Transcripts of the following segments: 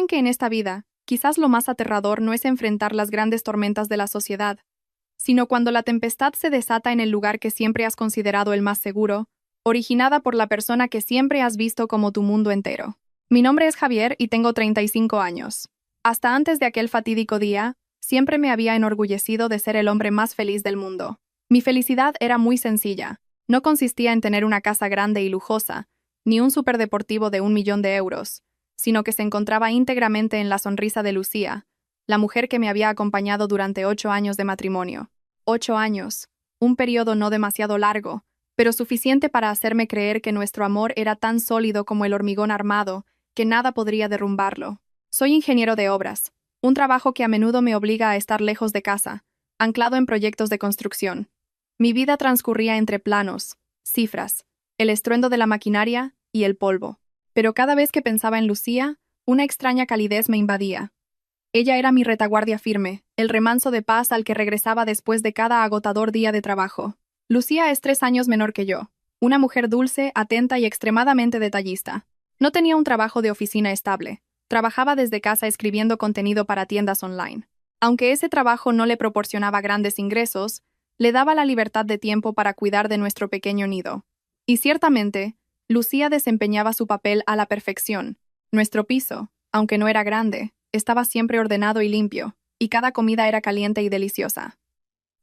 Dicen que en esta vida, quizás lo más aterrador no es enfrentar las grandes tormentas de la sociedad, sino cuando la tempestad se desata en el lugar que siempre has considerado el más seguro, originada por la persona que siempre has visto como tu mundo entero. Mi nombre es Javier y tengo 35 años. Hasta antes de aquel fatídico día, siempre me había enorgullecido de ser el hombre más feliz del mundo. Mi felicidad era muy sencilla. No consistía en tener una casa grande y lujosa, ni un superdeportivo de 1 millón de euros, sino que se encontraba íntegramente en la sonrisa de Lucía, la mujer que me había acompañado durante 8 años de matrimonio. 8 años, un periodo no demasiado largo, pero suficiente para hacerme creer que nuestro amor era tan sólido como el hormigón armado, que nada podría derrumbarlo. Soy ingeniero de obras, un trabajo que a menudo me obliga a estar lejos de casa, anclado en proyectos de construcción. Mi vida transcurría entre planos, cifras, el estruendo de la maquinaria y el polvo. Pero cada vez que pensaba en Lucía, una extraña calidez me invadía. Ella era mi retaguardia firme, el remanso de paz al que regresaba después de cada agotador día de trabajo. Lucía es 3 años menor que yo, una mujer dulce, atenta y extremadamente detallista. No tenía un trabajo de oficina estable. Trabajaba desde casa escribiendo contenido para tiendas online. Aunque ese trabajo no le proporcionaba grandes ingresos, le daba la libertad de tiempo para cuidar de nuestro pequeño nido. Y ciertamente, Lucía desempeñaba su papel a la perfección. Nuestro piso, aunque no era grande, estaba siempre ordenado y limpio, y cada comida era caliente y deliciosa.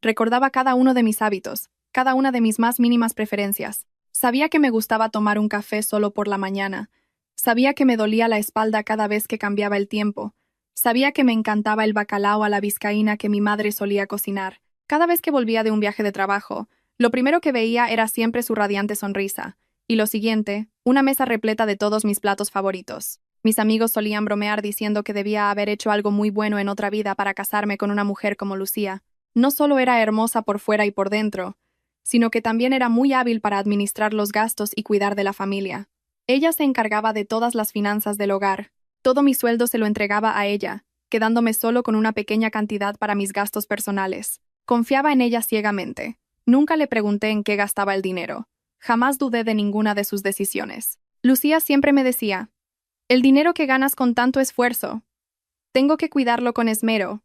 Recordaba cada uno de mis hábitos, cada una de mis más mínimas preferencias. Sabía que me gustaba tomar un café solo por la mañana. Sabía que me dolía la espalda cada vez que cambiaba el tiempo. Sabía que me encantaba el bacalao a la vizcaína que mi madre solía cocinar. Cada vez que volvía de un viaje de trabajo, lo primero que veía era siempre su radiante sonrisa, y lo siguiente, una mesa repleta de todos mis platos favoritos. Mis amigos solían bromear diciendo que debía haber hecho algo muy bueno en otra vida para casarme con una mujer como Lucía. No solo era hermosa por fuera y por dentro, sino que también era muy hábil para administrar los gastos y cuidar de la familia. Ella se encargaba de todas las finanzas del hogar. Todo mi sueldo se lo entregaba a ella, quedándome solo con una pequeña cantidad para mis gastos personales. Confiaba en ella ciegamente. Nunca le pregunté en qué gastaba el dinero. Jamás dudé de ninguna de sus decisiones. Lucía siempre me decía: «El dinero que ganas con tanto esfuerzo, tengo que cuidarlo con esmero,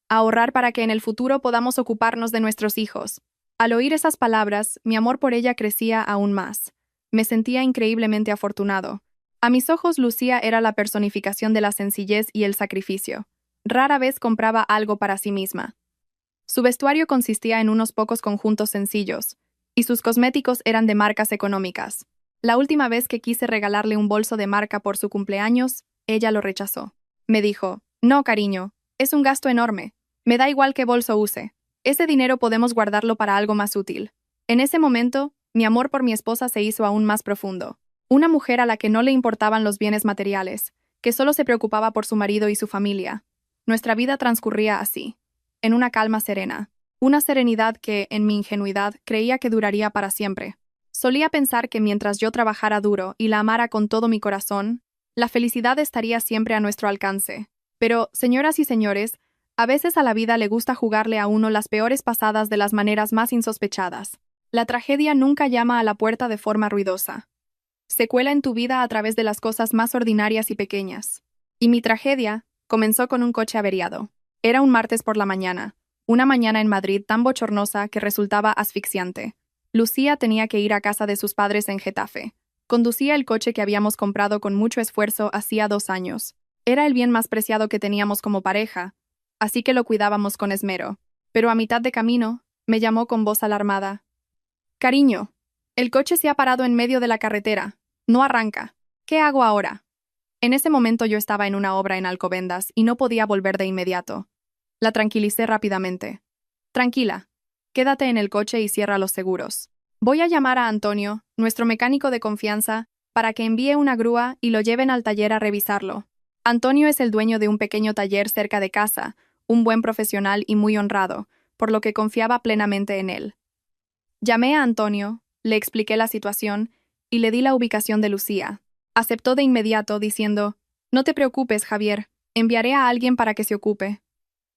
ahorrar para que en el futuro podamos ocuparnos de nuestros hijos». Al oír esas palabras, mi amor por ella crecía aún más. Me sentía increíblemente afortunado. A mis ojos, Lucía era la personificación de la sencillez y el sacrificio. Rara vez compraba algo para sí misma. Su vestuario consistía en unos pocos conjuntos sencillos, y sus cosméticos eran de marcas económicas. La última vez que quise regalarle un bolso de marca por su cumpleaños, ella lo rechazó. Me dijo: «No, cariño, es un gasto enorme. Me da igual qué bolso use. Ese dinero podemos guardarlo para algo más útil». En ese momento, mi amor por mi esposa se hizo aún más profundo. Una mujer a la que no le importaban los bienes materiales, que solo se preocupaba por su marido y su familia. Nuestra vida transcurría así, en una calma serena. Una serenidad que, en mi ingenuidad, creía que duraría para siempre. Solía pensar que mientras yo trabajara duro y la amara con todo mi corazón, la felicidad estaría siempre a nuestro alcance. Pero, señoras y señores, a veces a la vida le gusta jugarle a uno las peores pasadas de las maneras más insospechadas. La tragedia nunca llama a la puerta de forma ruidosa. Se cuela en tu vida a través de las cosas más ordinarias y pequeñas. Y mi tragedia comenzó con un coche averiado. Era un martes por la mañana, una mañana en Madrid tan bochornosa que resultaba asfixiante. Lucía tenía que ir a casa de sus padres en Getafe. Conducía el coche que habíamos comprado con mucho esfuerzo hacía 2 años. Era el bien más preciado que teníamos como pareja, así que lo cuidábamos con esmero. Pero a mitad de camino, me llamó con voz alarmada: «Cariño, el coche se ha parado en medio de la carretera. No arranca. ¿Qué hago ahora?». En ese momento yo estaba en una obra en Alcobendas y no podía volver de inmediato. La tranquilicé rápidamente. «Tranquila. Quédate en el coche y cierra los seguros. Voy a llamar a Antonio, nuestro mecánico de confianza, para que envíe una grúa y lo lleven al taller a revisarlo». Antonio es el dueño de un pequeño taller cerca de casa, un buen profesional y muy honrado, por lo que confiaba plenamente en él. Llamé a Antonio, le expliqué la situación y le di la ubicación de Lucía. Aceptó de inmediato diciendo: «No te preocupes, Javier, enviaré a alguien para que se ocupe».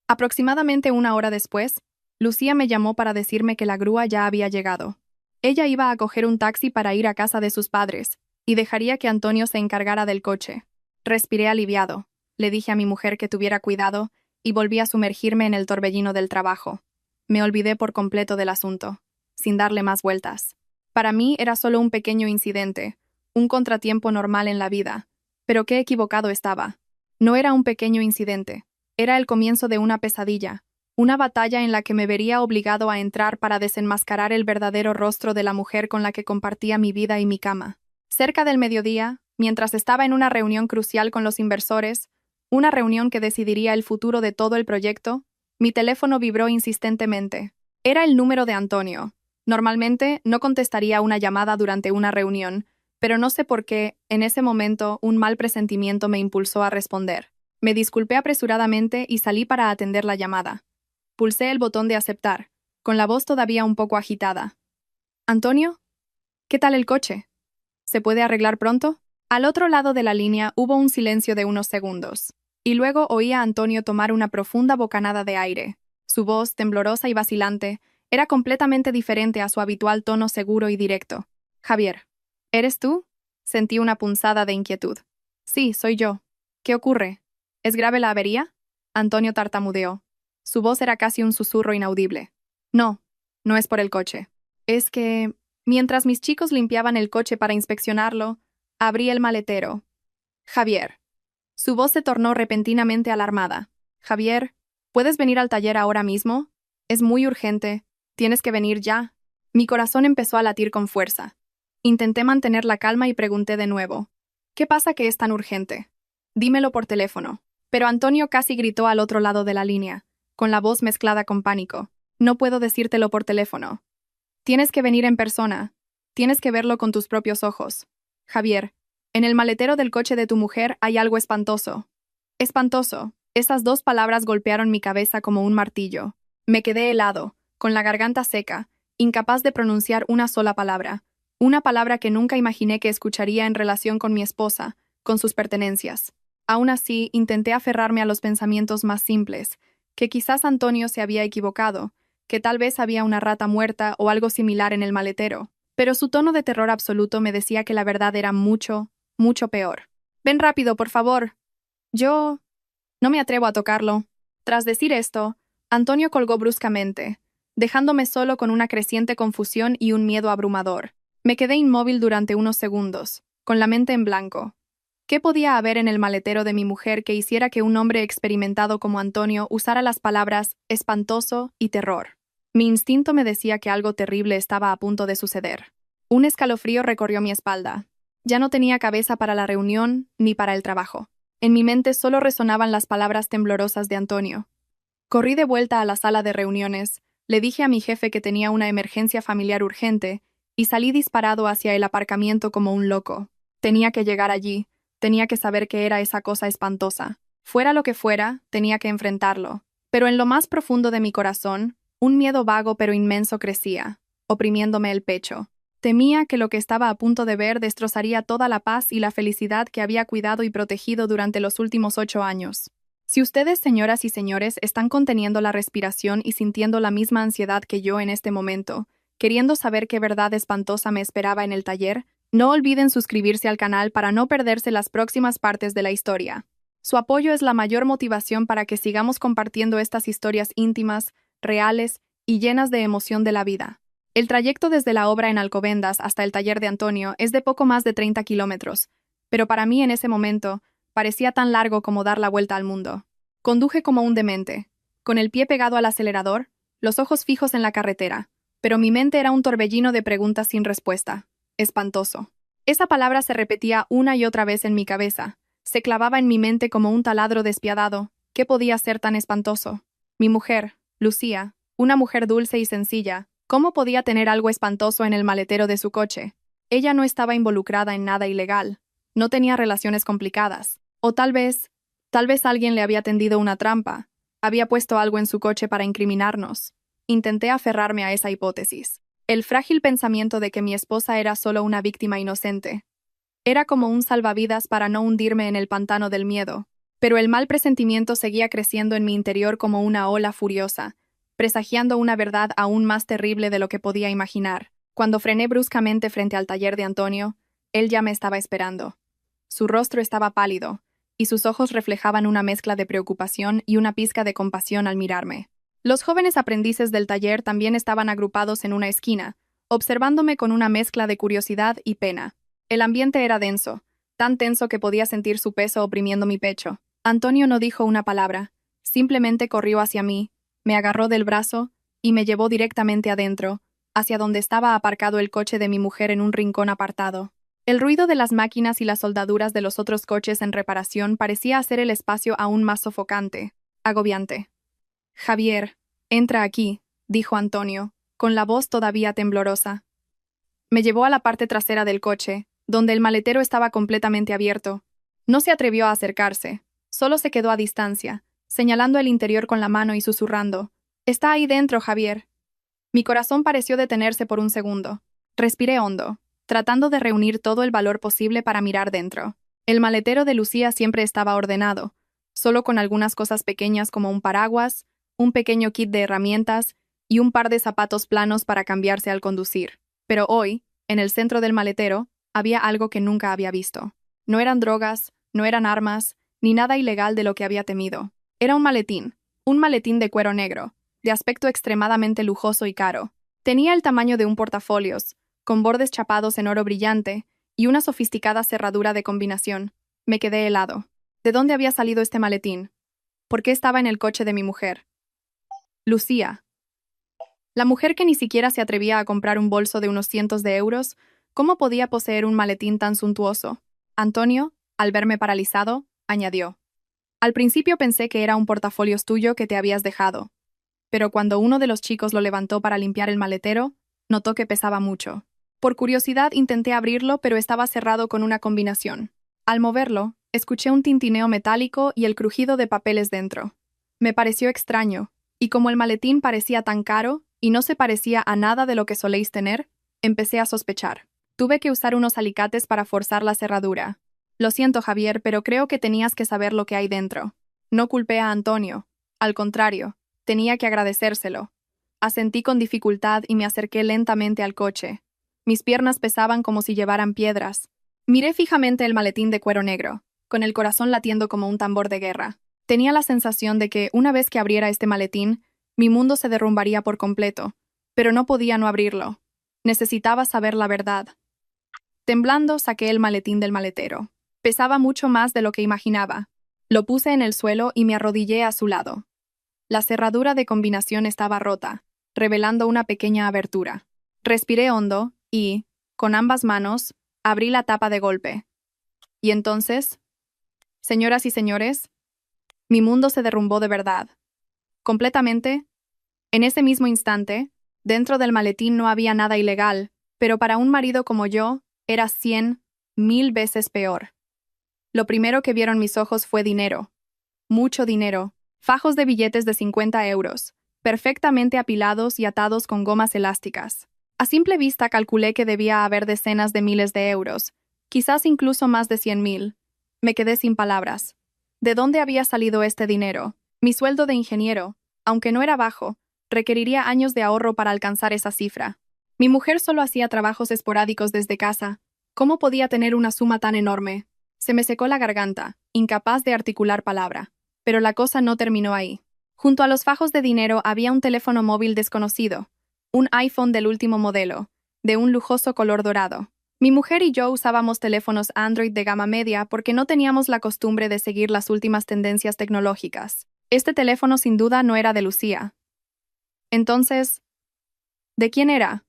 Aproximadamente 1 hora después, Lucía me llamó para decirme que la grúa ya había llegado. Ella iba a coger un taxi para ir a casa de sus padres, y dejaría que Antonio se encargara del coche. Respiré aliviado. le dije a mi mujer que tuviera cuidado y volví a sumergirme en el torbellino del trabajo. Me olvidé por completo del asunto, sin darle más vueltas. Para mí era solo un pequeño incidente, un contratiempo normal en la vida. Pero qué equivocado estaba. No era un pequeño incidente. Era el comienzo de una pesadilla, una batalla en la que me vería obligado a entrar para desenmascarar el verdadero rostro de la mujer con la que compartía mi vida y mi cama. Cerca del mediodía, mientras estaba en una reunión crucial con los inversores, una reunión que decidiría el futuro de todo el proyecto, mi teléfono vibró insistentemente. Era el número de Antonio. Normalmente no contestaría una llamada durante una reunión, pero no sé por qué, en ese momento, un mal presentimiento me impulsó a responder. Me disculpé apresuradamente y salí para atender la llamada. Pulsé el botón de aceptar, con la voz todavía un poco agitada. ¿Antonio? ¿Qué tal el coche? ¿Se puede arreglar pronto? Al otro lado de la línea hubo un silencio de unos segundos, y luego oí a Antonio tomar una profunda bocanada de aire. Su voz, temblorosa y vacilante, era completamente diferente a su habitual tono seguro y directo. Javier. ¿Eres tú? Sentí una punzada de inquietud. Sí, soy yo. ¿Qué ocurre? ¿Es grave la avería? Antonio tartamudeó. Su voz era casi un susurro inaudible. No, no es por el coche. Es que, mientras mis chicos limpiaban el coche para inspeccionarlo, abrí el maletero. Javier. Su voz se tornó repentinamente alarmada. Javier, ¿puedes venir al taller ahora mismo? Es muy urgente. Tienes que venir ya. Mi corazón empezó a latir con fuerza. Intenté mantener la calma y pregunté de nuevo. ¿Qué pasa que es tan urgente? Dímelo por teléfono. Pero Antonio casi gritó al otro lado de la línea, con la voz mezclada con pánico. No puedo decírtelo por teléfono. Tienes que venir en persona. Tienes que verlo con tus propios ojos. Javier, en el maletero del coche de tu mujer hay algo espantoso. Espantoso. Esas dos palabras golpearon mi cabeza como un martillo. Me quedé helado, con la garganta seca, incapaz de pronunciar una sola palabra. Una palabra que nunca imaginé que escucharía en relación con mi esposa, con sus pertenencias. Aún así, intenté aferrarme a los pensamientos más simples, que quizás Antonio se había equivocado, que tal vez había una rata muerta o algo similar en el maletero, pero su tono de terror absoluto me decía que la verdad era mucho, mucho peor. Ven rápido, por favor. Yo... no me atrevo a tocarlo. Tras decir esto, Antonio colgó bruscamente, dejándome solo con una creciente confusión y un miedo abrumador. Me quedé inmóvil durante unos segundos, con la mente en blanco. ¿Qué podía haber en el maletero de mi mujer que hiciera que un hombre experimentado como Antonio usara las palabras espantoso y terror? Mi instinto me decía que algo terrible estaba a punto de suceder. Un escalofrío recorrió mi espalda. Ya no tenía cabeza para la reunión ni para el trabajo. En mi mente solo resonaban las palabras temblorosas de Antonio. Corrí de vuelta a la sala de reuniones, le dije a mi jefe que tenía una emergencia familiar urgente y salí disparado hacia el aparcamiento como un loco. Tenía que llegar allí, tenía que saber qué era esa cosa espantosa. Fuera lo que fuera, tenía que enfrentarlo. Pero en lo más profundo de mi corazón, un miedo vago pero inmenso crecía, oprimiéndome el pecho. Temía que lo que estaba a punto de ver destrozaría toda la paz y la felicidad que había cuidado y protegido durante los últimos 8 años. Si ustedes, señoras y señores, están conteniendo la respiración y sintiendo la misma ansiedad que yo en este momento, queriendo saber qué verdad espantosa me esperaba en el taller, no olviden suscribirse al canal para no perderse las próximas partes de la historia. Su apoyo es la mayor motivación para que sigamos compartiendo estas historias íntimas, reales y llenas de emoción de la vida. El trayecto desde la obra en Alcobendas hasta el taller de Antonio es de poco más de 30 kilómetros, pero para mí en ese momento parecía tan largo como dar la vuelta al mundo. Conduje como un demente, con el pie pegado al acelerador, los ojos fijos en la carretera, pero mi mente era un torbellino de preguntas sin respuesta. Espantoso. Esa palabra se repetía una y otra vez en mi cabeza, se clavaba en mi mente como un taladro despiadado. ¿Qué podía ser tan espantoso? Mi mujer, Lucía, una mujer dulce y sencilla, ¿cómo podía tener algo espantoso en el maletero de su coche? Ella no estaba involucrada en nada ilegal, no tenía relaciones complicadas, o tal vez alguien le había tendido una trampa, había puesto algo en su coche para incriminarnos. Intenté aferrarme a esa hipótesis. El frágil pensamiento de que mi esposa era solo una víctima inocente. Era como un salvavidas para no hundirme en el pantano del miedo, pero el mal presentimiento seguía creciendo en mi interior como una ola furiosa, presagiando una verdad aún más terrible de lo que podía imaginar. Cuando frené bruscamente frente al taller de Antonio, él ya me estaba esperando. Su rostro estaba pálido, y sus ojos reflejaban una mezcla de preocupación y una pizca de compasión al mirarme. Los jóvenes aprendices del taller también estaban agrupados en una esquina, observándome con una mezcla de curiosidad y pena. El ambiente era denso, tan tenso que podía sentir su peso oprimiendo mi pecho. Antonio no dijo una palabra, simplemente corrió hacia mí, me agarró del brazo y me llevó directamente adentro, hacia donde estaba aparcado el coche de mi mujer en un rincón apartado. El ruido de las máquinas y las soldaduras de los otros coches en reparación parecía hacer el espacio aún más sofocante, agobiante. Javier, entra aquí, dijo Antonio, con la voz todavía temblorosa. Me llevó a la parte trasera del coche, donde el maletero estaba completamente abierto. No se atrevió a acercarse, solo se quedó a distancia, señalando el interior con la mano y susurrando: «Está ahí dentro, Javier». Mi corazón pareció detenerse por un segundo. Respiré hondo, tratando de reunir todo el valor posible para mirar dentro. El maletero de Lucía siempre estaba ordenado, solo con algunas cosas pequeñas como un paraguas, un pequeño kit de herramientas y un par de zapatos planos para cambiarse al conducir. Pero hoy, en el centro del maletero, había algo que nunca había visto. No eran drogas, no eran armas, ni nada ilegal de lo que había temido. Era un maletín de cuero negro, de aspecto extremadamente lujoso y caro. Tenía el tamaño de un portafolios, con bordes chapados en oro brillante y una sofisticada cerradura de combinación. Me quedé helado. ¿De dónde había salido este maletín? ¿Por qué estaba en el coche de mi mujer? Lucía. La mujer que ni siquiera se atrevía a comprar un bolso de unos cientos de euros, ¿cómo podía poseer un maletín tan suntuoso? Antonio, al verme paralizado, añadió: «Al principio pensé que era un portafolios tuyo que te habías dejado, pero cuando uno de los chicos lo levantó para limpiar el maletero, notó que pesaba mucho. Por curiosidad intenté abrirlo, pero estaba cerrado con una combinación. Al moverlo, escuché un tintineo metálico y el crujido de papeles dentro. Me pareció extraño, y como el maletín parecía tan caro y no se parecía a nada de lo que soléis tener, empecé a sospechar. Tuve que usar unos alicates para forzar la cerradura. Lo siento, Javier, pero creo que tenías que saber lo que hay dentro». No culpé a Antonio. Al contrario, tenía que agradecérselo. Asentí con dificultad y me acerqué lentamente al coche. Mis piernas pesaban como si llevaran piedras. Miré fijamente el maletín de cuero negro, con el corazón latiendo como un tambor de guerra. Tenía la sensación de que, una vez que abriera este maletín, mi mundo se derrumbaría por completo, pero no podía no abrirlo. Necesitaba saber la verdad. Temblando, saqué el maletín del maletero. Pesaba mucho más de lo que imaginaba. Lo puse en el suelo y me arrodillé a su lado. La cerradura de combinación estaba rota, revelando una pequeña abertura. Respiré hondo y, con ambas manos, abrí la tapa de golpe. Y entonces, señoras y señores, mi mundo se derrumbó de verdad. Completamente. En ese mismo instante, dentro del maletín no había nada ilegal, pero para un marido como yo, era 100.000 veces peor. Lo primero que vieron mis ojos fue dinero. Mucho dinero. Fajos de billetes de 50 euros, perfectamente apilados y atados con gomas elásticas. A simple vista calculé que debía haber decenas de miles de euros, quizás incluso más de 100.000. Me quedé sin palabras. ¿De dónde había salido este dinero? Mi sueldo de ingeniero, aunque no era bajo, requeriría años de ahorro para alcanzar esa cifra. Mi mujer solo hacía trabajos esporádicos desde casa. ¿Cómo podía tener una suma tan enorme? Se me secó la garganta, incapaz de articular palabra. Pero la cosa no terminó ahí. Junto a los fajos de dinero había un teléfono móvil desconocido, un iPhone del último modelo, de un lujoso color dorado. Mi mujer y yo usábamos teléfonos Android de gama media porque no teníamos la costumbre de seguir las últimas tendencias tecnológicas. Este teléfono sin duda no era de Lucía. Entonces, ¿de quién era?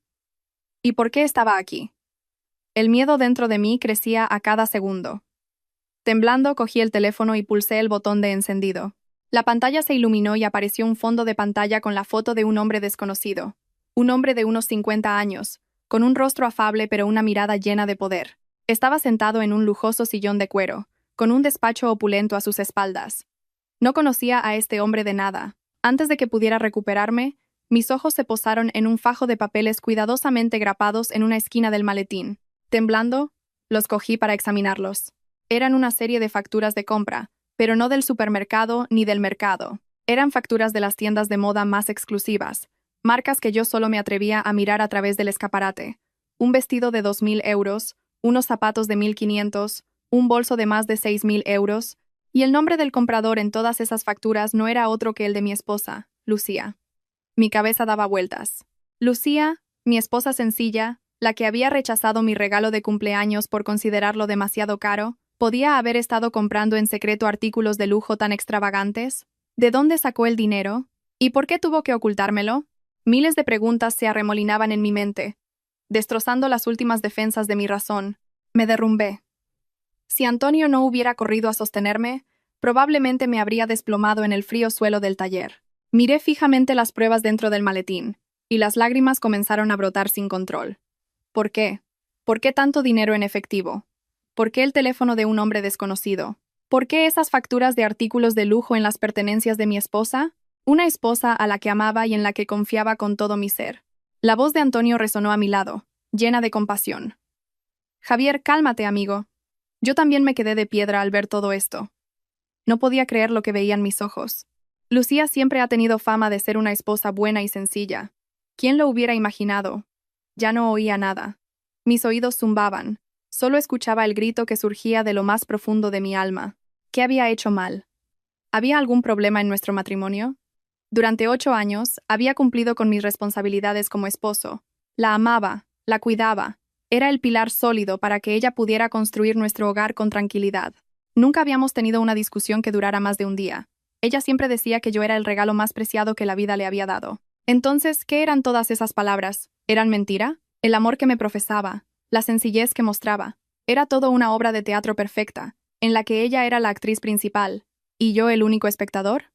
¿Y por qué estaba aquí? El miedo dentro de mí crecía a cada segundo. Temblando, cogí el teléfono y pulsé el botón de encendido. La pantalla se iluminó y apareció un fondo de pantalla con la foto de un hombre desconocido. Un hombre de unos 50 años, con un rostro afable pero una mirada llena de poder. Estaba sentado en un lujoso sillón de cuero, con un despacho opulento a sus espaldas. No conocía a este hombre de nada. Antes de que pudiera recuperarme, mis ojos se posaron en un fajo de papeles cuidadosamente grapados en una esquina del maletín. Temblando, los cogí para examinarlos. Eran una serie de facturas de compra, pero no del supermercado ni del mercado. Eran facturas de las tiendas de moda más exclusivas, marcas que yo solo me atrevía a mirar a través del escaparate. Un vestido de 2.000 euros, unos zapatos de 1.500, un bolso de más de 6.000 euros, Y el nombre del comprador en todas esas facturas no era otro que el de mi esposa, Lucía. Mi cabeza daba vueltas. Lucía, mi esposa sencilla, la que había rechazado mi regalo de cumpleaños por considerarlo demasiado caro, ¿podía haber estado comprando en secreto artículos de lujo tan extravagantes? ¿De dónde sacó el dinero? ¿Y por qué tuvo que ocultármelo? Miles de preguntas se arremolinaban en mi mente, destrozando las últimas defensas de mi razón. Me derrumbé. Si Antonio no hubiera corrido a sostenerme, probablemente me habría desplomado en el frío suelo del taller. Miré fijamente las pruebas dentro del maletín, y las lágrimas comenzaron a brotar sin control. ¿Por qué? ¿Por qué tanto dinero en efectivo? ¿Por qué el teléfono de un hombre desconocido? ¿Por qué esas facturas de artículos de lujo en las pertenencias de mi esposa? Una esposa a la que amaba y en la que confiaba con todo mi ser. La voz de Antonio resonó a mi lado, llena de compasión. Javier, cálmate, amigo. Yo también me quedé de piedra al ver todo esto. No podía creer lo que veían mis ojos. Lucía siempre ha tenido fama de ser una esposa buena y sencilla. ¿Quién lo hubiera imaginado? Ya no oía nada. Mis oídos zumbaban. Solo escuchaba el grito que surgía de lo más profundo de mi alma. ¿Qué había hecho mal? ¿Había algún problema en nuestro matrimonio? Durante 8 años, había cumplido con mis responsabilidades como esposo. La amaba, la cuidaba. Era el pilar sólido para que ella pudiera construir nuestro hogar con tranquilidad. Nunca habíamos tenido una discusión que durara más de un día. Ella siempre decía que yo era el regalo más preciado que la vida le había dado. Entonces, ¿qué eran todas esas palabras? ¿Eran mentira? El amor que me profesaba, la sencillez que mostraba, era todo una obra de teatro perfecta, en la que ella era la actriz principal, y yo el único espectador.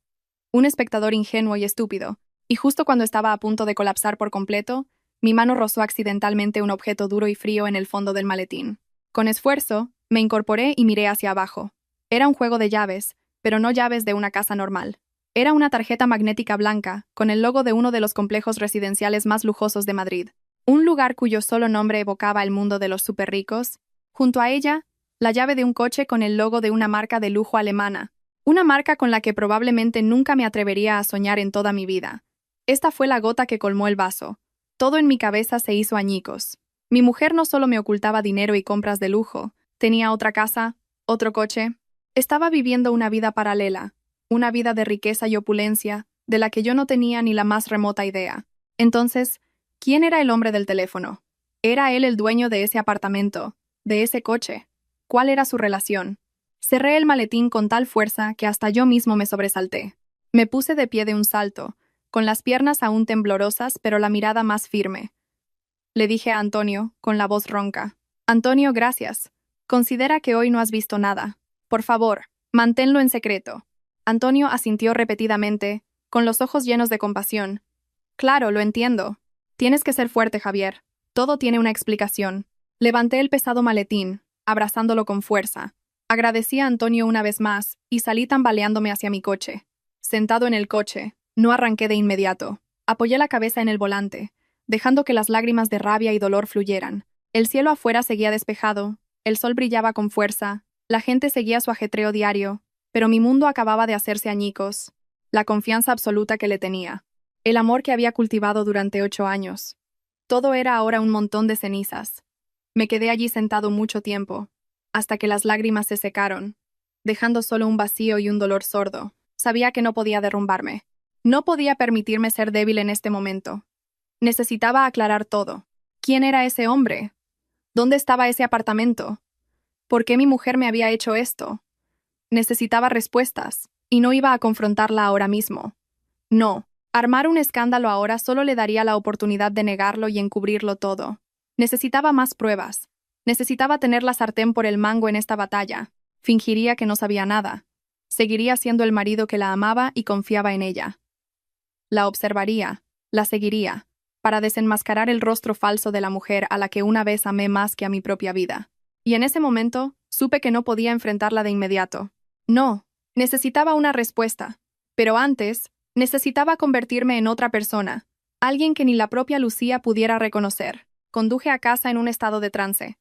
Un espectador ingenuo y estúpido, y justo cuando estaba a punto de colapsar por completo, mi mano rozó accidentalmente un objeto duro y frío en el fondo del maletín. Con esfuerzo, me incorporé y miré hacia abajo. Era un juego de llaves, pero no llaves de una casa normal. Era una tarjeta magnética blanca, con el logo de uno de los complejos residenciales más lujosos de Madrid. Un lugar cuyo solo nombre evocaba el mundo de los superricos. Junto a ella, la llave de un coche con el logo de una marca de lujo alemana. Una marca con la que probablemente nunca me atrevería a soñar en toda mi vida. Esta fue la gota que colmó el vaso. Todo en mi cabeza se hizo añicos. Mi mujer no solo me ocultaba dinero y compras de lujo, tenía otra casa, otro coche. Estaba viviendo una vida paralela, una vida de riqueza y opulencia, de la que yo no tenía ni la más remota idea. Entonces, ¿quién era el hombre del teléfono? ¿Era él el dueño de ese apartamento, de ese coche? ¿Cuál era su relación? Cerré el maletín con tal fuerza que hasta yo mismo me sobresalté. Me puse de pie de un salto, con las piernas aún temblorosas pero la mirada más firme. Le dije a Antonio, con la voz ronca. Antonio, gracias. Considera que hoy no has visto nada. Por favor, manténlo en secreto. Antonio asintió repetidamente, con los ojos llenos de compasión. Claro, lo entiendo. Tienes que ser fuerte, Javier. Todo tiene una explicación. Levanté el pesado maletín, abrazándolo con fuerza. Agradecí a Antonio una vez más y salí tambaleándome hacia mi coche. Sentado en el coche, no arranqué de inmediato. Apoyé la cabeza en el volante, dejando que las lágrimas de rabia y dolor fluyeran. El cielo afuera seguía despejado, el sol brillaba con fuerza, la gente seguía su ajetreo diario, pero mi mundo acababa de hacerse añicos. La confianza absoluta que le tenía. El amor que había cultivado durante 8 años. Todo era ahora un montón de cenizas. Me quedé allí sentado mucho tiempo, hasta que las lágrimas se secaron, dejando solo un vacío y un dolor sordo. Sabía que no podía derrumbarme. No podía permitirme ser débil en este momento. Necesitaba aclarar todo. ¿Quién era ese hombre? ¿Dónde estaba ese apartamento? ¿Por qué mi mujer me había hecho esto? Necesitaba respuestas, y no iba a confrontarla ahora mismo. No, armar un escándalo ahora solo le daría la oportunidad de negarlo y encubrirlo todo. Necesitaba más pruebas. Necesitaba tener la sartén por el mango en esta batalla. Fingiría que no sabía nada. Seguiría siendo el marido que la amaba y confiaba en ella. La observaría, la seguiría, para desenmascarar el rostro falso de la mujer a la que una vez amé más que a mi propia vida. Y en ese momento, supe que no podía enfrentarla de inmediato. No, necesitaba una respuesta. Pero antes, necesitaba convertirme en otra persona, alguien que ni la propia Lucía pudiera reconocer. Conduje a casa en un estado de trance.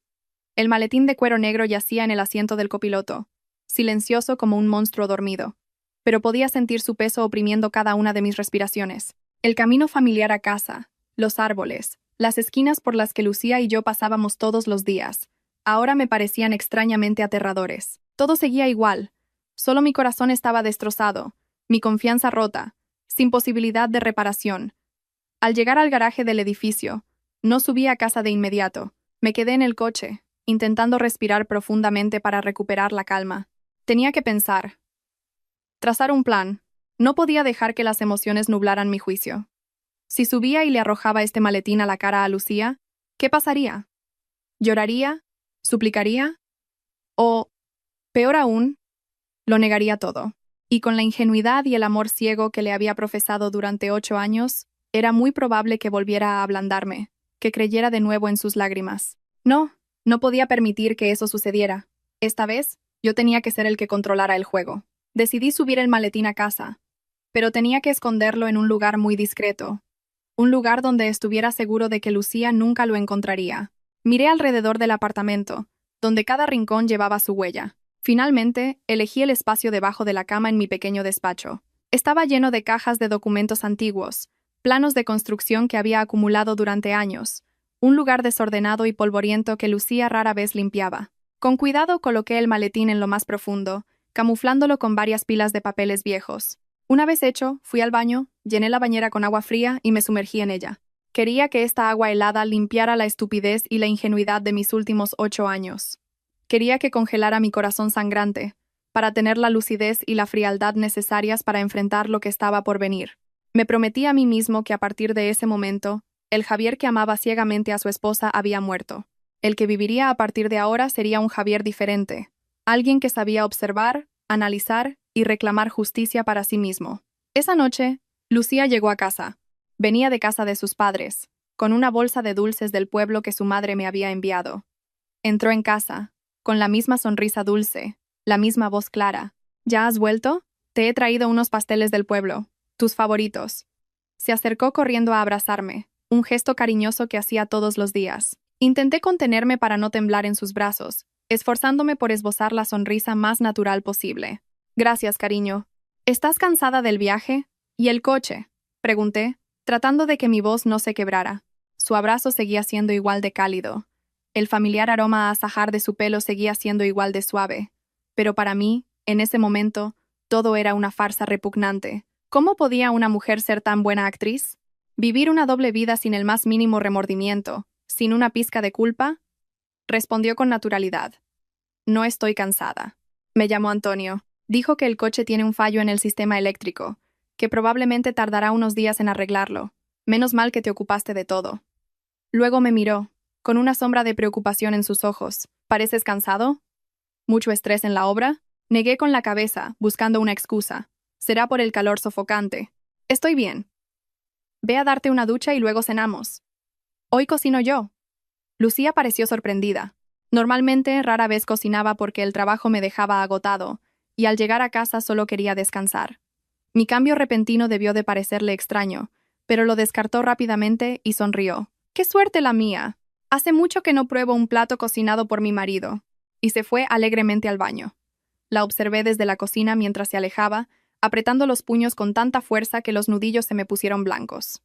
El maletín de cuero negro yacía en el asiento del copiloto, silencioso como un monstruo dormido, pero podía sentir su peso oprimiendo cada una de mis respiraciones. El camino familiar a casa, los árboles, las esquinas por las que Lucía y yo pasábamos todos los días, ahora me parecían extrañamente aterradores. Todo seguía igual, Solo mi corazón estaba destrozado, mi confianza rota, sin posibilidad de reparación. Al llegar al garaje del edificio, no subí a casa de inmediato. Me quedé en el coche, intentando respirar profundamente para recuperar la calma. Tenía que pensar. Trazar un plan. No podía dejar que las emociones nublaran mi juicio. Si subía y le arrojaba este maletín a la cara a Lucía, ¿qué pasaría? ¿Lloraría? ¿Suplicaría? O, peor aún, lo negaría todo. Y con la ingenuidad y el amor ciego que le había profesado durante 8 años, era muy probable que volviera a ablandarme, que creyera de nuevo en sus lágrimas. No, no podía permitir que eso sucediera. Esta vez, yo tenía que ser el que controlara el juego. Decidí subir el maletín a casa, pero tenía que esconderlo en un lugar muy discreto, un lugar donde estuviera seguro de que Lucía nunca lo encontraría. Miré alrededor del apartamento, donde cada rincón llevaba su huella. Finalmente, elegí el espacio debajo de la cama en mi pequeño despacho. Estaba lleno de cajas de documentos antiguos, planos de construcción que había acumulado durante años, un lugar desordenado y polvoriento que Lucía rara vez limpiaba. Con cuidado coloqué el maletín en lo más profundo, camuflándolo con varias pilas de papeles viejos. Una vez hecho, fui al baño, llené la bañera con agua fría y me sumergí en ella. Quería que esta agua helada limpiara la estupidez y la ingenuidad de mis últimos 8 años. Quería que congelara mi corazón sangrante, para tener la lucidez y la frialdad necesarias para enfrentar lo que estaba por venir. Me prometí a mí mismo que a partir de ese momento, el Javier que amaba ciegamente a su esposa había muerto. El que viviría a partir de ahora sería un Javier diferente, alguien que sabía observar, analizar y reclamar justicia para sí mismo. Esa noche, Lucía llegó a casa. Venía de casa de sus padres, con una bolsa de dulces del pueblo que su madre me había enviado. Entró en casa, con la misma sonrisa dulce, la misma voz clara. ¿Ya has vuelto? Te he traído unos pasteles del pueblo, tus favoritos. Se acercó corriendo a abrazarme, un gesto cariñoso que hacía todos los días. Intenté contenerme para no temblar en sus brazos, esforzándome por esbozar la sonrisa más natural posible. Gracias, cariño. ¿Estás cansada del viaje? ¿Y el coche? Pregunté, tratando de que mi voz no se quebrara. Su abrazo seguía siendo igual de cálido. El familiar aroma a azahar de su pelo seguía siendo igual de suave. Pero para mí, en ese momento, todo era una farsa repugnante. ¿Cómo podía una mujer ser tan buena actriz? ¿Vivir una doble vida sin el más mínimo remordimiento, sin una pizca de culpa? Respondió con naturalidad. No estoy cansada. Me llamó Antonio. Dijo que el coche tiene un fallo en el sistema eléctrico, que probablemente tardará unos días en arreglarlo. Menos mal que te ocupaste de todo. Luego me miró, con una sombra de preocupación en sus ojos. ¿Pareces cansado? ¿Mucho estrés en la obra? Negué con la cabeza, buscando una excusa. Será por el calor sofocante. Estoy bien. Ve a darte una ducha y luego cenamos. Hoy cocino yo. Lucía pareció sorprendida. Normalmente rara vez cocinaba porque el trabajo me dejaba agotado, y al llegar a casa solo quería descansar. Mi cambio repentino debió de parecerle extraño, pero lo descartó rápidamente y sonrió. ¡Qué suerte la mía! Hace mucho que no pruebo un plato cocinado por mi marido. Y se fue alegremente al baño. La observé desde la cocina mientras se alejaba, apretando los puños con tanta fuerza que los nudillos se me pusieron blancos.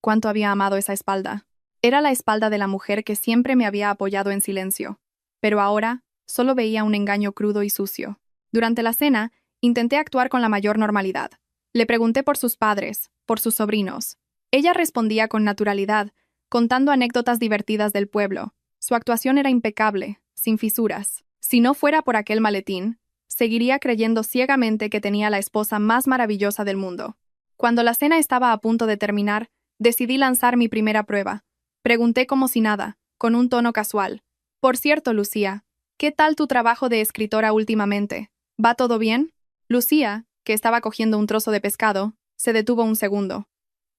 Cuánto había amado esa espalda. Era la espalda de la mujer que siempre me había apoyado en silencio. Pero ahora, solo veía un engaño crudo y sucio. Durante la cena, intenté actuar con la mayor normalidad. Le pregunté por sus padres, por sus sobrinos. Ella respondía con naturalidad, contando anécdotas divertidas del pueblo. Su actuación era impecable, sin fisuras. Si no fuera por aquel maletín, seguiría creyendo ciegamente que tenía la esposa más maravillosa del mundo. Cuando la cena estaba a punto de terminar, decidí lanzar mi primera prueba. Pregunté como si nada, con un tono casual. Por cierto, Lucía, ¿qué tal tu trabajo de escritora últimamente? ¿Va todo bien? Lucía, que estaba cogiendo un trozo de pescado, se detuvo un segundo.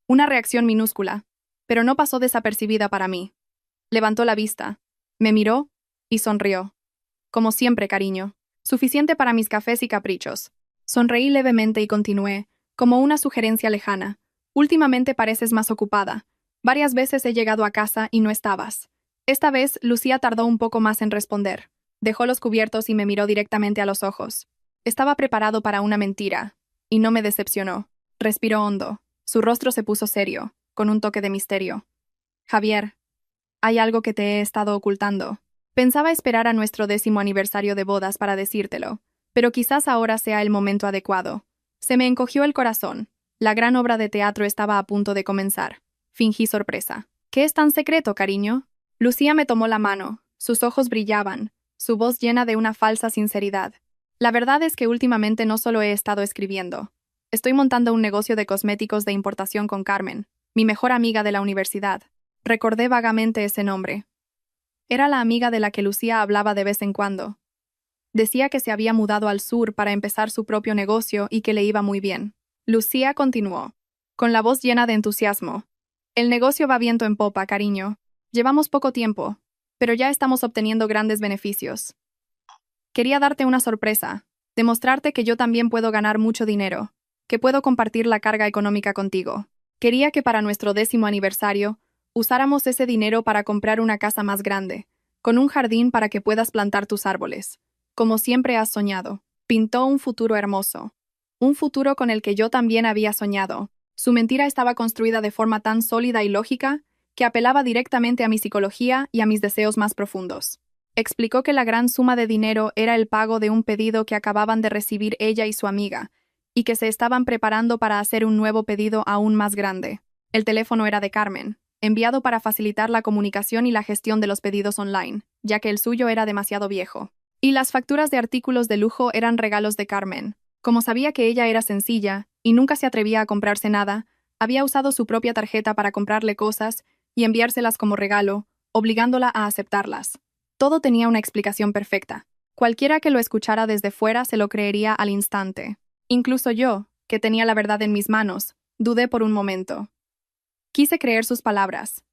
Una reacción minúscula, pero no pasó desapercibida para mí. Levantó la vista, me miró y sonrió. Como siempre, cariño. Suficiente para mis cafés y caprichos. Sonreí levemente y continué, como una sugerencia lejana. Últimamente pareces más ocupada. Varias veces he llegado a casa y no estabas. Esta vez, Lucía tardó un poco más en responder. Dejó los cubiertos y me miró directamente a los ojos. Estaba preparado para una mentira, y no me decepcionó. Respiró hondo. Su rostro se puso serio, con un toque de misterio. Javier, hay algo que te he estado ocultando. Pensaba esperar a nuestro 10º aniversario de bodas para decírtelo, Pero quizás ahora sea el momento adecuado. Se me encogió el corazón. La gran obra de teatro estaba a punto de comenzar. Fingí sorpresa. ¿Qué es tan secreto, cariño? Lucía me tomó la mano. Sus ojos brillaban, su voz llena de una falsa sinceridad. La verdad es que últimamente no solo he estado escribiendo. Estoy montando un negocio de cosméticos de importación con Carmen, mi mejor amiga de la universidad. Recordé vagamente ese nombre. Era la amiga de la que Lucía hablaba de vez en cuando. Decía que se había mudado al sur para empezar su propio negocio y que le iba muy bien. Lucía continuó, con la voz llena de entusiasmo. El negocio va viento en popa, cariño. Llevamos poco tiempo, pero ya estamos obteniendo grandes beneficios. Quería darte una sorpresa, demostrarte que yo también puedo ganar mucho dinero, que puedo compartir la carga económica contigo. Quería que para nuestro 10º aniversario, usáramos ese dinero para comprar una casa más grande, con un jardín para que puedas plantar tus árboles. Como siempre has soñado. Pintó un futuro hermoso. Un futuro con el que yo también había soñado. Su mentira estaba construida de forma tan sólida y lógica que apelaba directamente a mi psicología y a mis deseos más profundos. Explicó que la gran suma de dinero era el pago de un pedido que acababan de recibir ella y su amiga, y que se estaban preparando para hacer un nuevo pedido aún más grande. El teléfono era de Carmen, enviado para facilitar la comunicación y la gestión de los pedidos online, ya que el suyo era demasiado viejo. Y las facturas de artículos de lujo eran regalos de Carmen. Como sabía que ella era sencilla y nunca se atrevía a comprarse nada, había usado su propia tarjeta para comprarle cosas y enviárselas como regalo, obligándola a aceptarlas. Todo tenía una explicación perfecta. Cualquiera que lo escuchara desde fuera se lo creería al instante. Incluso yo, que tenía la verdad en mis manos, dudé por un momento. Quise creer sus palabras.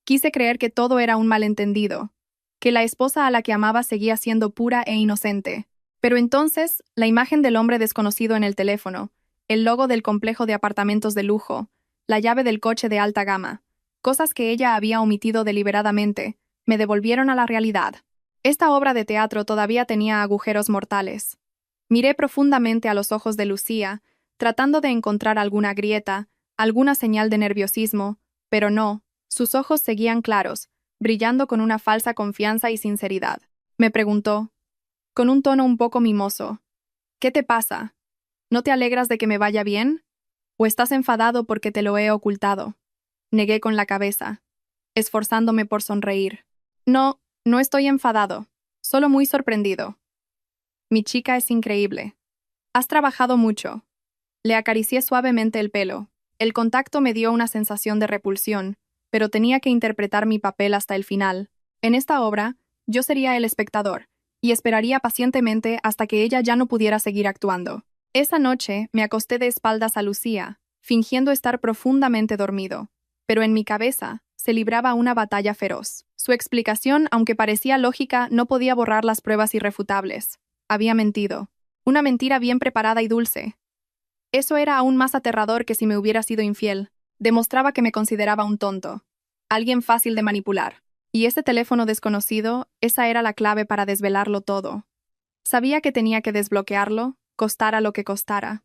Quise creer que todo era un malentendido, que la esposa a la que amaba seguía siendo pura e inocente. Pero entonces, la imagen del hombre desconocido en el teléfono, el logo del complejo de apartamentos de lujo, la llave del coche de alta gama, cosas que ella había omitido deliberadamente, me devolvieron a la realidad. Esta obra de teatro todavía tenía agujeros mortales. Miré profundamente a los ojos de Lucía, tratando de encontrar alguna grieta, alguna señal de nerviosismo, pero no, sus ojos seguían claros, brillando con una falsa confianza y sinceridad. Me preguntó, con un tono un poco mimoso, ¿qué te pasa? ¿No te alegras de que me vaya bien? ¿O estás enfadado porque te lo he ocultado? Negué con la cabeza, esforzándome por sonreír. No, no estoy enfadado, solo muy sorprendido. Mi chica es increíble. Has trabajado mucho. Le acaricié suavemente el pelo. El contacto me dio una sensación de repulsión, pero tenía que interpretar mi papel hasta el final. En esta obra, yo sería el espectador, y esperaría pacientemente hasta que ella ya no pudiera seguir actuando. Esa noche me acosté de espaldas a Lucía, fingiendo estar profundamente dormido, pero en mi cabeza se libraba una batalla feroz. Su explicación, aunque parecía lógica, no podía borrar las pruebas irrefutables. Había mentido. Una mentira bien preparada y dulce. Eso era aún más aterrador que si me hubiera sido infiel. Demostraba que me consideraba un tonto, alguien fácil de manipular. Y ese teléfono desconocido, esa era la clave para desvelarlo todo. Sabía que tenía que desbloquearlo, costara lo que costara.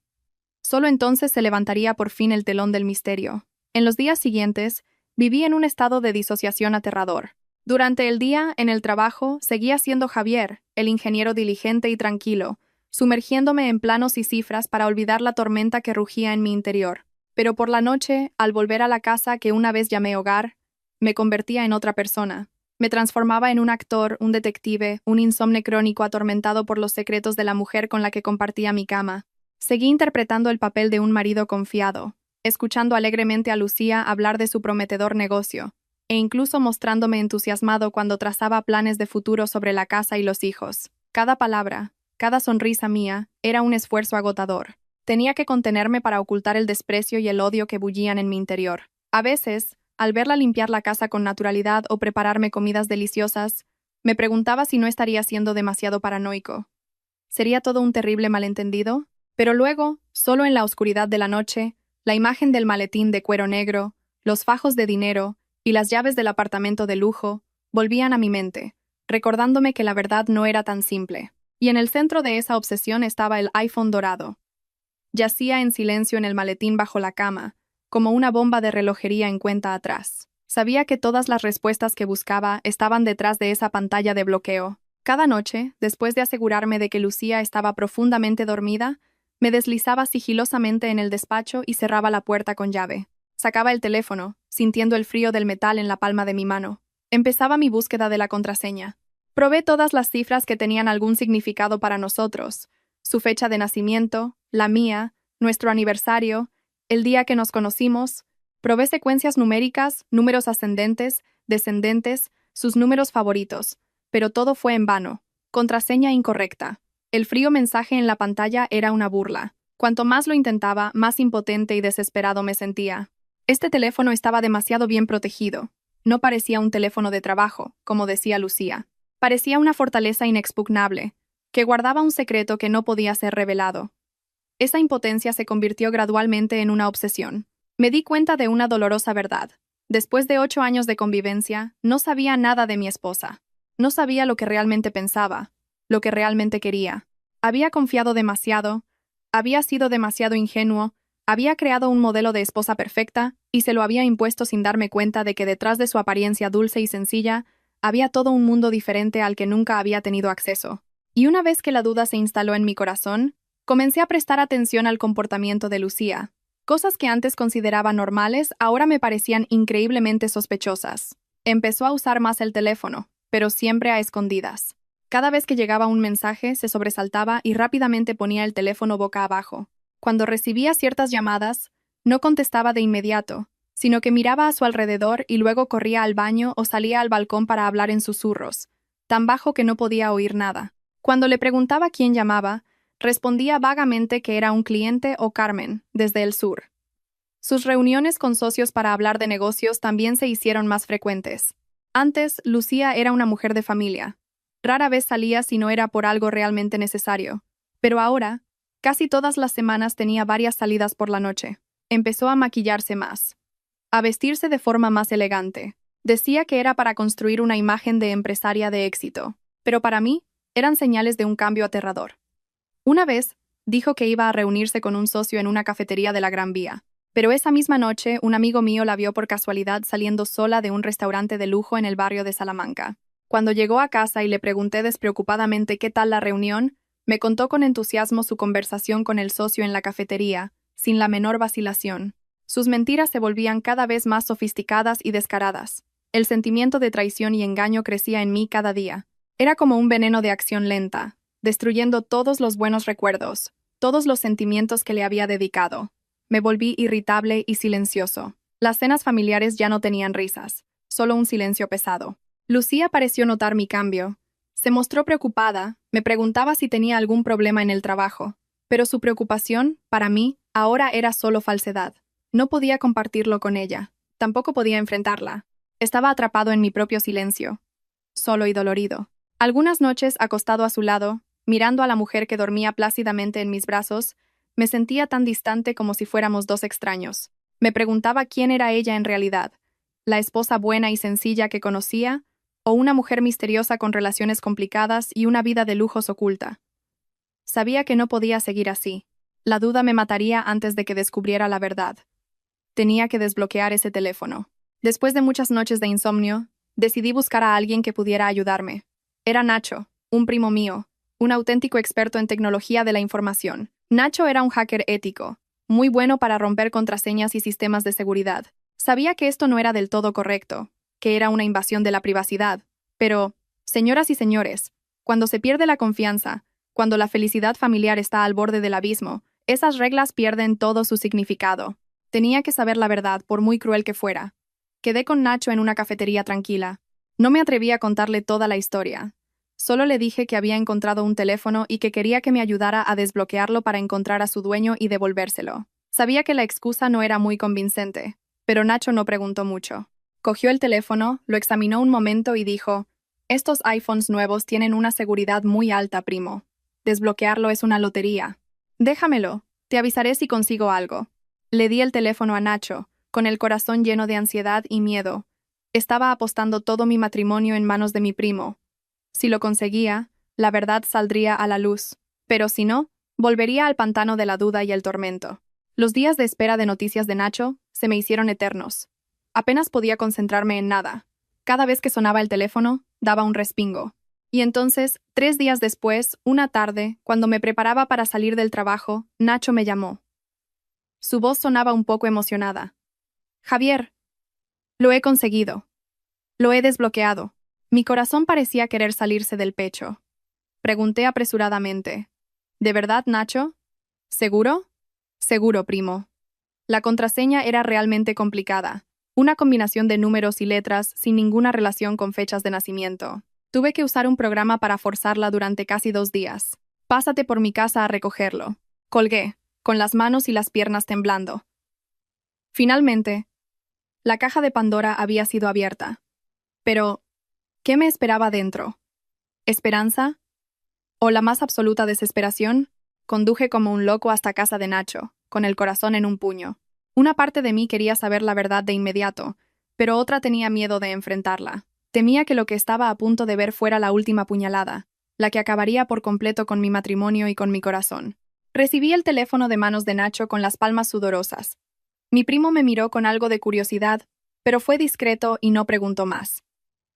Solo entonces se levantaría por fin el telón del misterio. En los días siguientes, viví en un estado de disociación aterrador. Durante el día, en el trabajo, seguía siendo Javier, el ingeniero diligente y tranquilo, sumergiéndome en planos y cifras para olvidar la tormenta que rugía en mi interior. Pero por la noche, al volver a la casa que una vez llamé hogar, me convertía en otra persona. Me transformaba en un actor, un detective, un insomne crónico atormentado por los secretos de la mujer con la que compartía mi cama. Seguí interpretando el papel de un marido confiado, escuchando alegremente a Lucía hablar de su prometedor negocio, e incluso mostrándome entusiasmado cuando trazaba planes de futuro sobre la casa y los hijos. Cada palabra, cada sonrisa mía, era un esfuerzo agotador. Tenía que contenerme para ocultar el desprecio y el odio que bullían en mi interior. A veces, al verla limpiar la casa con naturalidad o prepararme comidas deliciosas, me preguntaba si no estaría siendo demasiado paranoico. ¿Sería todo un terrible malentendido? Pero luego, solo en la oscuridad de la noche, la imagen del maletín de cuero negro, los fajos de dinero y las llaves del apartamento de lujo volvían a mi mente, recordándome que la verdad no era tan simple. Y en el centro de esa obsesión estaba el iPhone dorado. Yacía en silencio en el maletín bajo la cama, como una bomba de relojería en cuenta atrás. Sabía que todas las respuestas que buscaba estaban detrás de esa pantalla de bloqueo. Cada noche, después de asegurarme de que Lucía estaba profundamente dormida, me deslizaba sigilosamente en el despacho y cerraba la puerta con llave. Sacaba el teléfono, sintiendo el frío del metal en la palma de mi mano. Empezaba mi búsqueda de la contraseña. Probé todas las cifras que tenían algún significado para nosotros: su fecha de nacimiento, la mía, nuestro aniversario, el día que nos conocimos. Probé secuencias numéricas, números ascendentes, descendentes, sus números favoritos, pero todo fue en vano. Contraseña incorrecta. El frío mensaje en la pantalla era una burla. Cuanto más lo intentaba, más impotente y desesperado me sentía. Este teléfono estaba demasiado bien protegido. No parecía un teléfono de trabajo, como decía Lucía. Parecía una fortaleza inexpugnable, que guardaba un secreto que no podía ser revelado. Esa impotencia se convirtió gradualmente en una obsesión. Me di cuenta de una dolorosa verdad. Después de 8 años de convivencia, no sabía nada de mi esposa. No sabía lo que realmente pensaba, lo que realmente quería. Había confiado demasiado, había sido demasiado ingenuo, había creado un modelo de esposa perfecta y se lo había impuesto sin darme cuenta de que detrás de su apariencia dulce y sencilla había todo un mundo diferente al que nunca había tenido acceso. Y una vez que la duda se instaló en mi corazón, comencé a prestar atención al comportamiento de Lucía. Cosas que antes consideraba normales ahora me parecían increíblemente sospechosas. Empezó a usar más el teléfono, pero siempre a escondidas. Cada vez que llegaba un mensaje, se sobresaltaba y rápidamente ponía el teléfono boca abajo. Cuando recibía ciertas llamadas, no contestaba de inmediato, sino que miraba a su alrededor y luego corría al baño o salía al balcón para hablar en susurros, tan bajo que no podía oír nada. Cuando le preguntaba quién llamaba, respondía vagamente que era un cliente o Carmen, desde el sur. Sus reuniones con socios para hablar de negocios también se hicieron más frecuentes. Antes, Lucía era una mujer de familia. Rara vez salía si no era por algo realmente necesario. Pero ahora, casi todas las semanas tenía varias salidas por la noche. Empezó a maquillarse más, a vestirse de forma más elegante. Decía que era para construir una imagen de empresaria de éxito, pero para mí eran señales de un cambio aterrador. Una vez, dijo que iba a reunirse con un socio en una cafetería de la Gran Vía, pero esa misma noche un amigo mío la vio por casualidad saliendo sola de un restaurante de lujo en el barrio de Salamanca. Cuando llegó a casa y le pregunté despreocupadamente qué tal la reunión, me contó con entusiasmo su conversación con el socio en la cafetería, sin la menor vacilación. Sus mentiras se volvían cada vez más sofisticadas y descaradas. El sentimiento de traición y engaño crecía en mí cada día. Era como un veneno de acción lenta, destruyendo todos los buenos recuerdos, todos los sentimientos que le había dedicado. Me volví irritable y silencioso. Las cenas familiares ya no tenían risas, solo un silencio pesado. Lucía pareció notar mi cambio. Se mostró preocupada, me preguntaba si tenía algún problema en el trabajo, pero su preocupación, para mí, ahora era solo falsedad. No podía compartirlo con ella, tampoco podía enfrentarla. Estaba atrapado en mi propio silencio, solo y dolorido. Algunas noches, acostado a su lado, mirando a la mujer que dormía plácidamente en mis brazos, me sentía tan distante como si fuéramos dos extraños. Me preguntaba quién era ella en realidad, la esposa buena y sencilla que conocía, o una mujer misteriosa con relaciones complicadas y una vida de lujos oculta. Sabía que no podía seguir así. La duda me mataría antes de que descubriera la verdad. Tenía que desbloquear ese teléfono. Después de muchas noches de insomnio, decidí buscar a alguien que pudiera ayudarme. Era Nacho, un primo mío, un auténtico experto en tecnología de la información. Nacho era un hacker ético, muy bueno para romper contraseñas y sistemas de seguridad. Sabía que esto no era del todo correcto, que era una invasión de la privacidad. Pero, señoras y señores, cuando se pierde la confianza, cuando la felicidad familiar está al borde del abismo, esas reglas pierden todo su significado. Tenía que saber la verdad, por muy cruel que fuera. Quedé con Nacho en una cafetería tranquila. No me atreví a contarle toda la historia. Solo le dije que había encontrado un teléfono y que quería que me ayudara a desbloquearlo para encontrar a su dueño y devolvérselo. Sabía que la excusa no era muy convincente, pero Nacho no preguntó mucho. Cogió el teléfono, lo examinó un momento y dijo: «Estos iPhones nuevos tienen una seguridad muy alta, primo. Desbloquearlo es una lotería. Déjamelo, te avisaré si consigo algo». Le di el teléfono a Nacho, con el corazón lleno de ansiedad y miedo. Estaba apostando todo mi matrimonio en manos de mi primo. Si lo conseguía, la verdad saldría a la luz, pero si no, volvería al pantano de la duda y el tormento. Los días de espera de noticias de Nacho se me hicieron eternos. Apenas podía concentrarme en nada. Cada vez que sonaba el teléfono, daba un respingo. Y entonces, 3 días después, una tarde, cuando me preparaba para salir del trabajo, Nacho me llamó. Su voz sonaba un poco emocionada. Javier, lo he conseguido. Lo he desbloqueado. Mi corazón parecía querer salirse del pecho. Pregunté apresuradamente. ¿De verdad, Nacho? ¿Seguro? Seguro, primo. La contraseña era realmente complicada. Una combinación de números y letras sin ninguna relación con fechas de nacimiento. Tuve que usar un programa para forzarla durante casi 2 días. Pásate por mi casa a recogerlo. Colgué, con las manos y las piernas temblando. Finalmente, la caja de Pandora había sido abierta. Pero, ¿qué me esperaba dentro? ¿Esperanza? ¿O la más absoluta desesperación? Conduje como un loco hasta casa de Nacho, con el corazón en un puño. Una parte de mí quería saber la verdad de inmediato, pero otra tenía miedo de enfrentarla. Temía que lo que estaba a punto de ver fuera la última puñalada, la que acabaría por completo con mi matrimonio y con mi corazón. Recibí el teléfono de manos de Nacho con las palmas sudorosas. Mi primo me miró con algo de curiosidad, pero fue discreto y no preguntó más.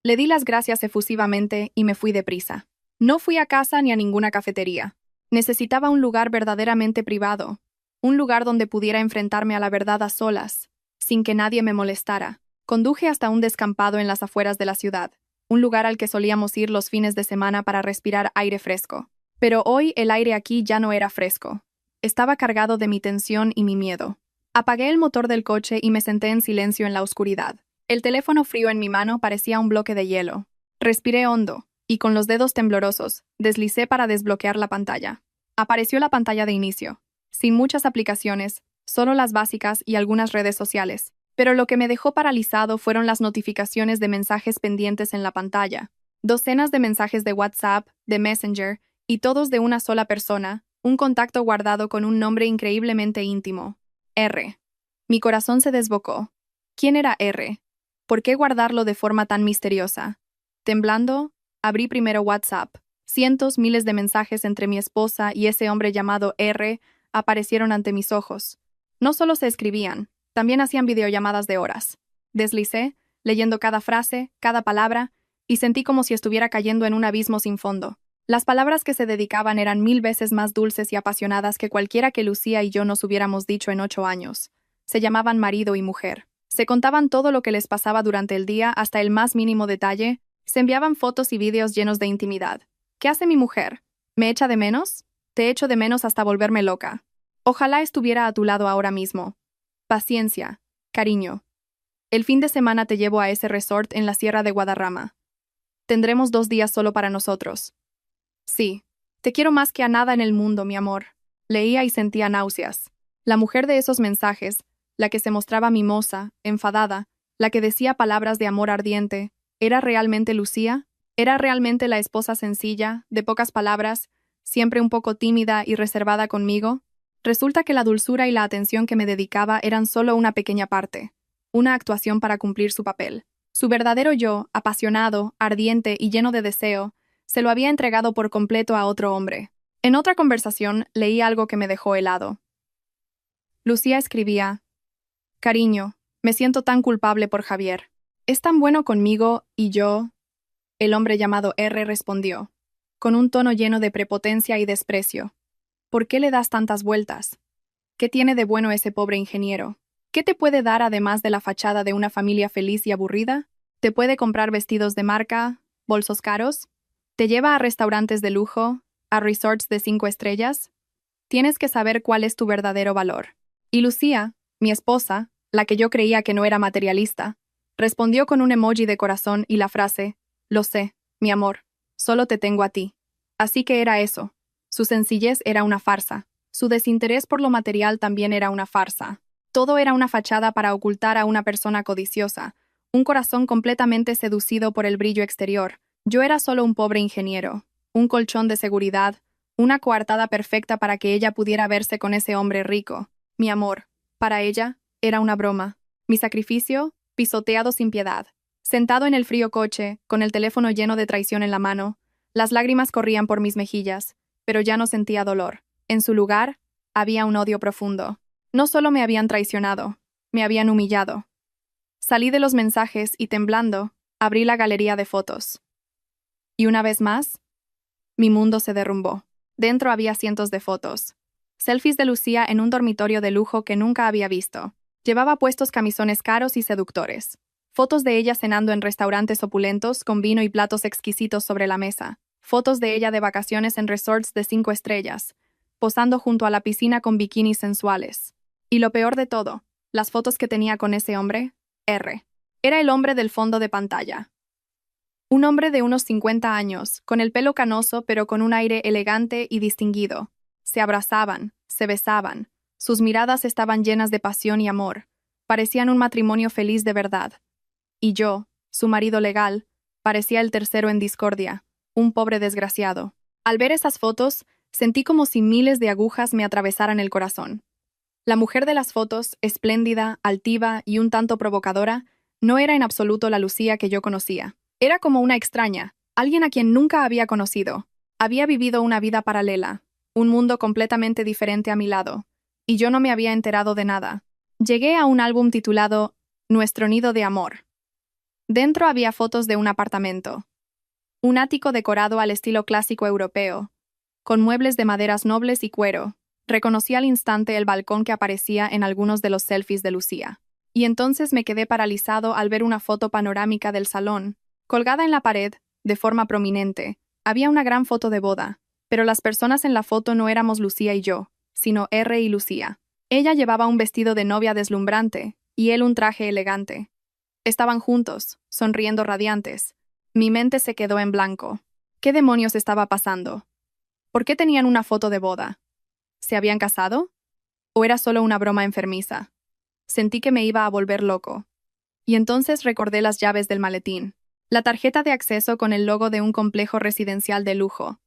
Le di las gracias efusivamente y me fui deprisa. No fui a casa ni a ninguna cafetería. Necesitaba un lugar verdaderamente privado, un lugar donde pudiera enfrentarme a la verdad a solas, sin que nadie me molestara. Conduje hasta un descampado en las afueras de la ciudad, un lugar al que solíamos ir los fines de semana para respirar aire fresco. Pero hoy el aire aquí ya no era fresco. Estaba cargado de mi tensión y mi miedo. Apagué el motor del coche y me senté en silencio en la oscuridad. El teléfono frío en mi mano parecía un bloque de hielo. Respiré hondo, y con los dedos temblorosos, deslicé para desbloquear la pantalla. Apareció la pantalla de inicio, sin muchas aplicaciones, solo las básicas y algunas redes sociales. Pero lo que me dejó paralizado fueron las notificaciones de mensajes pendientes en la pantalla. Docenas de mensajes de WhatsApp, de Messenger, y todos de una sola persona, un contacto guardado con un nombre increíblemente íntimo. R. Mi corazón se desbocó. ¿Quién era R? ¿Por qué guardarlo de forma tan misteriosa? Temblando, abrí primero WhatsApp. Cientos, miles de mensajes entre mi esposa y ese hombre llamado R aparecieron ante mis ojos. No solo se escribían, también hacían videollamadas de horas. Deslicé, leyendo cada frase, cada palabra, y sentí como si estuviera cayendo en un abismo sin fondo. Las palabras que se dedicaban eran 1000 veces más dulces y apasionadas que cualquiera que Lucía y yo nos hubiéramos dicho en 8 años. Se llamaban marido y mujer. Se contaban todo lo que les pasaba durante el día hasta el más mínimo detalle. Se enviaban fotos y vídeos llenos de intimidad. ¿Qué hace mi mujer? ¿Me echa de menos? Te echo de menos hasta volverme loca. Ojalá estuviera a tu lado ahora mismo. Paciencia, cariño. El fin de semana te llevo a ese resort en la Sierra de Guadarrama. Tendremos 2 días solo para nosotros. Sí, te quiero más que a nada en el mundo, mi amor. Leía y sentía náuseas. La mujer de esos mensajes, la que se mostraba mimosa, enfadada, la que decía palabras de amor ardiente, ¿era realmente Lucía? ¿Era realmente la esposa sencilla, de pocas palabras, siempre un poco tímida y reservada conmigo? Resulta que la dulzura y la atención que me dedicaba eran solo una pequeña parte, una actuación para cumplir su papel. Su verdadero yo, apasionado, ardiente y lleno de deseo, se lo había entregado por completo a otro hombre. En otra conversación leí algo que me dejó helado. Lucía escribía: Cariño, me siento tan culpable por Javier. Es tan bueno conmigo y yo... El hombre llamado R respondió, con un tono lleno de prepotencia y desprecio. ¿Por qué le das tantas vueltas? ¿Qué tiene de bueno ese pobre ingeniero? ¿Qué te puede dar además de la fachada de una familia feliz y aburrida? ¿Te puede comprar vestidos de marca, bolsos caros? ¿Te lleva a restaurantes de lujo, a resorts de 5 estrellas? Tienes que saber cuál es tu verdadero valor. Y Lucía, mi esposa, la que yo creía que no era materialista, respondió con un emoji de corazón y la frase: Lo sé, mi amor, solo te tengo a ti. Así que era eso. Su sencillez era una farsa. Su desinterés por lo material también era una farsa. Todo era una fachada para ocultar a una persona codiciosa, un corazón completamente seducido por el brillo exterior. Yo era solo un pobre ingeniero, un colchón de seguridad, una coartada perfecta para que ella pudiera verse con ese hombre rico. Mi amor, para ella, era una broma. Mi sacrificio, pisoteado sin piedad. Sentado en el frío coche, con el teléfono lleno de traición en la mano, las lágrimas corrían por mis mejillas, pero ya no sentía dolor. En su lugar, había un odio profundo. No solo me habían traicionado, me habían humillado. Salí de los mensajes y, temblando, abrí la galería de fotos. Y una vez más, mi mundo se derrumbó. Dentro había cientos de fotos. Selfies de Lucía en un dormitorio de lujo que nunca había visto. Llevaba puestos camisones caros y seductores. Fotos de ella cenando en restaurantes opulentos con vino y platos exquisitos sobre la mesa. Fotos de ella de vacaciones en resorts de 5 estrellas, posando junto a la piscina con bikinis sensuales. Y lo peor de todo, las fotos que tenía con ese hombre, R. Era el hombre del fondo de pantalla. Un hombre de unos 50 años, con el pelo canoso pero con un aire elegante y distinguido. Se abrazaban, se besaban. Sus miradas estaban llenas de pasión y amor. Parecían un matrimonio feliz de verdad. Y yo, su marido legal, parecía el tercero en discordia, un pobre desgraciado. Al ver esas fotos, sentí como si miles de agujas me atravesaran el corazón. La mujer de las fotos, espléndida, altiva y un tanto provocadora, no era en absoluto la Lucía que yo conocía. Era como una extraña, alguien a quien nunca había conocido. Había vivido una vida paralela, un mundo completamente diferente a mi lado, y yo no me había enterado de nada. Llegué a un álbum titulado Nuestro nido de amor. Dentro había fotos de un apartamento. Un ático decorado al estilo clásico europeo, con muebles de maderas nobles y cuero. Reconocí al instante el balcón que aparecía en algunos de los selfies de Lucía. Y entonces me quedé paralizado al ver una foto panorámica del salón. Colgada en la pared, de forma prominente, había una gran foto de boda, pero las personas en la foto no éramos Lucía y yo, sino R y Lucía. Ella llevaba un vestido de novia deslumbrante, y él un traje elegante. Estaban juntos, sonriendo radiantes. Mi mente se quedó en blanco. ¿Qué demonios estaba pasando? ¿Por qué tenían una foto de boda? ¿Se habían casado? ¿O era solo una broma enfermiza? Sentí que me iba a volver loco. Y entonces recordé las llaves del maletín. La tarjeta de acceso con el logo de un complejo residencial de lujo.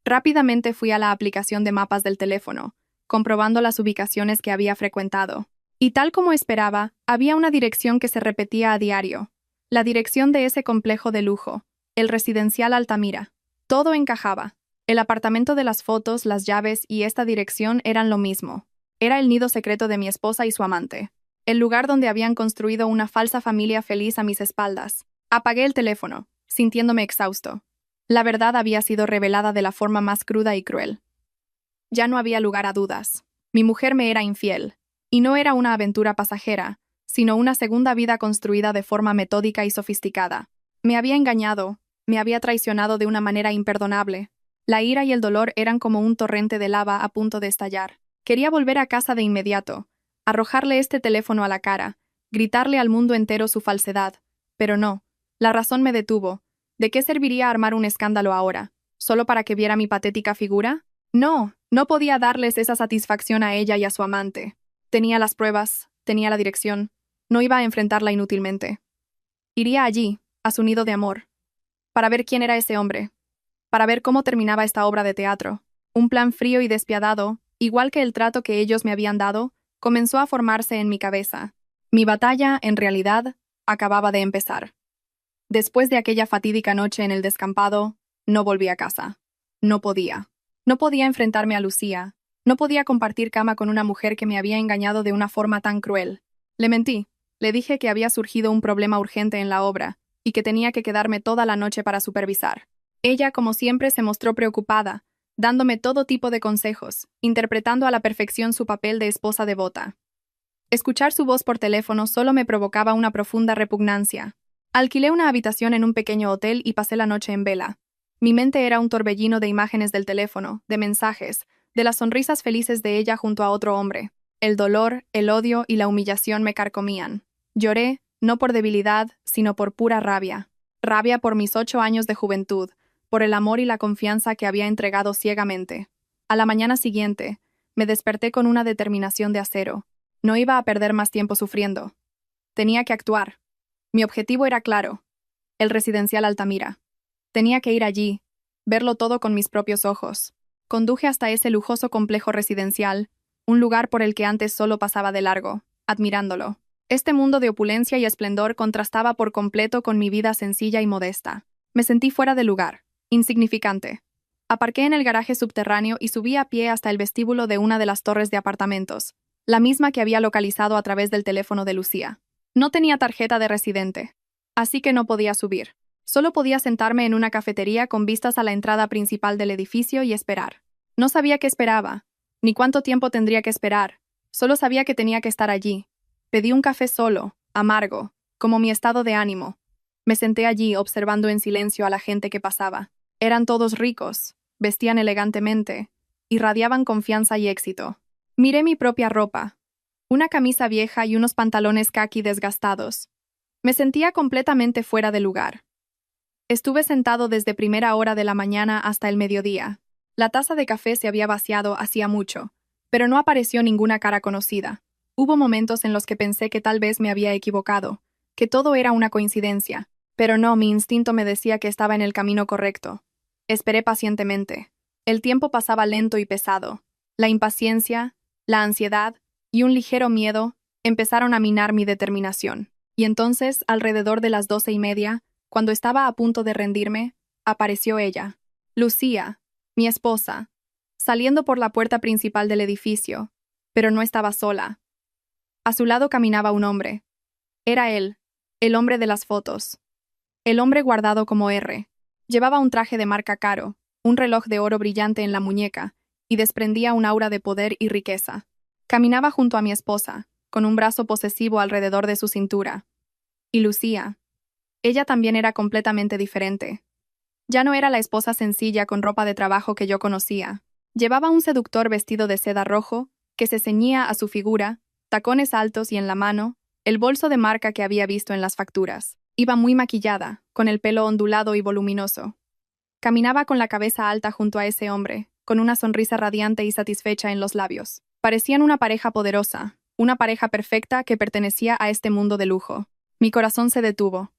Rápidamente fui a la aplicación de mapas del teléfono, comprobando las ubicaciones que había frecuentado. Y tal como esperaba, había una dirección que se repetía a diario. La dirección de ese complejo de lujo, el residencial Altamira. Todo encajaba. El apartamento de las fotos, las llaves y esta dirección eran lo mismo. Era el nido secreto de mi esposa y su amante. El lugar donde habían construido una falsa familia feliz a mis espaldas. Apagué el teléfono, sintiéndome exhausto. La verdad había sido revelada de la forma más cruda y cruel. Ya no había lugar a dudas. Mi mujer me era infiel. Y no era una aventura pasajera, sino una segunda vida construida de forma metódica y sofisticada. Me había engañado, me había traicionado de una manera imperdonable. La ira y el dolor eran como un torrente de lava a punto de estallar. Quería volver a casa de inmediato, arrojarle este teléfono a la cara, gritarle al mundo entero su falsedad. Pero no, la razón me detuvo. ¿De qué serviría armar un escándalo ahora? ¿Solo para que viera mi patética figura? No, no podía darles esa satisfacción a ella y a su amante. Tenía las pruebas, tenía la dirección. No iba a enfrentarla inútilmente. Iría allí, a su nido de amor, para ver quién era ese hombre, para ver cómo terminaba esta obra de teatro. Un plan frío y despiadado, igual que el trato que ellos me habían dado, comenzó a formarse en mi cabeza. Mi batalla, en realidad, acababa de empezar. Después de aquella fatídica noche en el descampado, no volví a casa. No podía. No podía enfrentarme a Lucía. No podía compartir cama con una mujer que me había engañado de una forma tan cruel. Le mentí. Le dije que había surgido un problema urgente en la obra y que tenía que quedarme toda la noche para supervisar. Ella, como siempre, se mostró preocupada, dándome todo tipo de consejos, interpretando a la perfección su papel de esposa devota. Escuchar su voz por teléfono solo me provocaba una profunda repugnancia. Alquilé una habitación en un pequeño hotel y pasé la noche en vela. Mi mente era un torbellino de imágenes del teléfono, de mensajes, de las sonrisas felices de ella junto a otro hombre. El dolor, el odio y la humillación me carcomían. Lloré, no por debilidad, sino por pura rabia. Rabia por mis 8 años de juventud, por el amor y la confianza que había entregado ciegamente. A la mañana siguiente, me desperté con una determinación de acero. No iba a perder más tiempo sufriendo. Tenía que actuar. Mi objetivo era claro: el residencial Altamira. Tenía que ir allí, verlo todo con mis propios ojos. Conduje hasta ese lujoso complejo residencial, un lugar por el que antes solo pasaba de largo, admirándolo. Este mundo de opulencia y esplendor contrastaba por completo con mi vida sencilla y modesta. Me sentí fuera de lugar, insignificante. Aparqué en el garaje subterráneo y subí a pie hasta el vestíbulo de una de las torres de apartamentos, la misma que había localizado a través del teléfono de Lucía. No tenía tarjeta de residente, así que no podía subir. Solo podía sentarme en una cafetería con vistas a la entrada principal del edificio y esperar. No sabía qué esperaba, ni cuánto tiempo tendría que esperar. Solo sabía que tenía que estar allí. Pedí un café solo, amargo, como mi estado de ánimo. Me senté allí observando en silencio a la gente que pasaba. Eran todos ricos, vestían elegantemente, irradiaban confianza y éxito. Miré mi propia ropa, una camisa vieja y unos pantalones caqui desgastados. Me sentía completamente fuera de lugar. Estuve sentado desde primera hora de la mañana hasta el mediodía. La taza de café se había vaciado hacía mucho, pero no apareció ninguna cara conocida. Hubo momentos en los que pensé que tal vez me había equivocado, que todo era una coincidencia, pero no, mi instinto me decía que estaba en el camino correcto. Esperé pacientemente. El tiempo pasaba lento y pesado. La impaciencia, la ansiedad y un ligero miedo empezaron a minar mi determinación. Y entonces, alrededor de las 12:30, cuando estaba a punto de rendirme, apareció ella, Lucía, mi esposa, saliendo por la puerta principal del edificio, pero no estaba sola. A su lado caminaba un hombre. Era él, el hombre de las fotos. El hombre guardado como R. Llevaba un traje de marca caro, un reloj de oro brillante en la muñeca, y desprendía un aura de poder y riqueza. Caminaba junto a mi esposa, con un brazo posesivo alrededor de su cintura. Y Lucía. Ella también era completamente diferente. Ya no era la esposa sencilla con ropa de trabajo que yo conocía. Llevaba un seductor vestido de seda rojo, que se ceñía a su figura, tacones altos y en la mano, el bolso de marca que había visto en las facturas. Iba muy maquillada, con el pelo ondulado y voluminoso. Caminaba con la cabeza alta junto a ese hombre, con una sonrisa radiante y satisfecha en los labios. Parecían una pareja poderosa, una pareja perfecta que pertenecía a este mundo de lujo. Mi corazón se detuvo.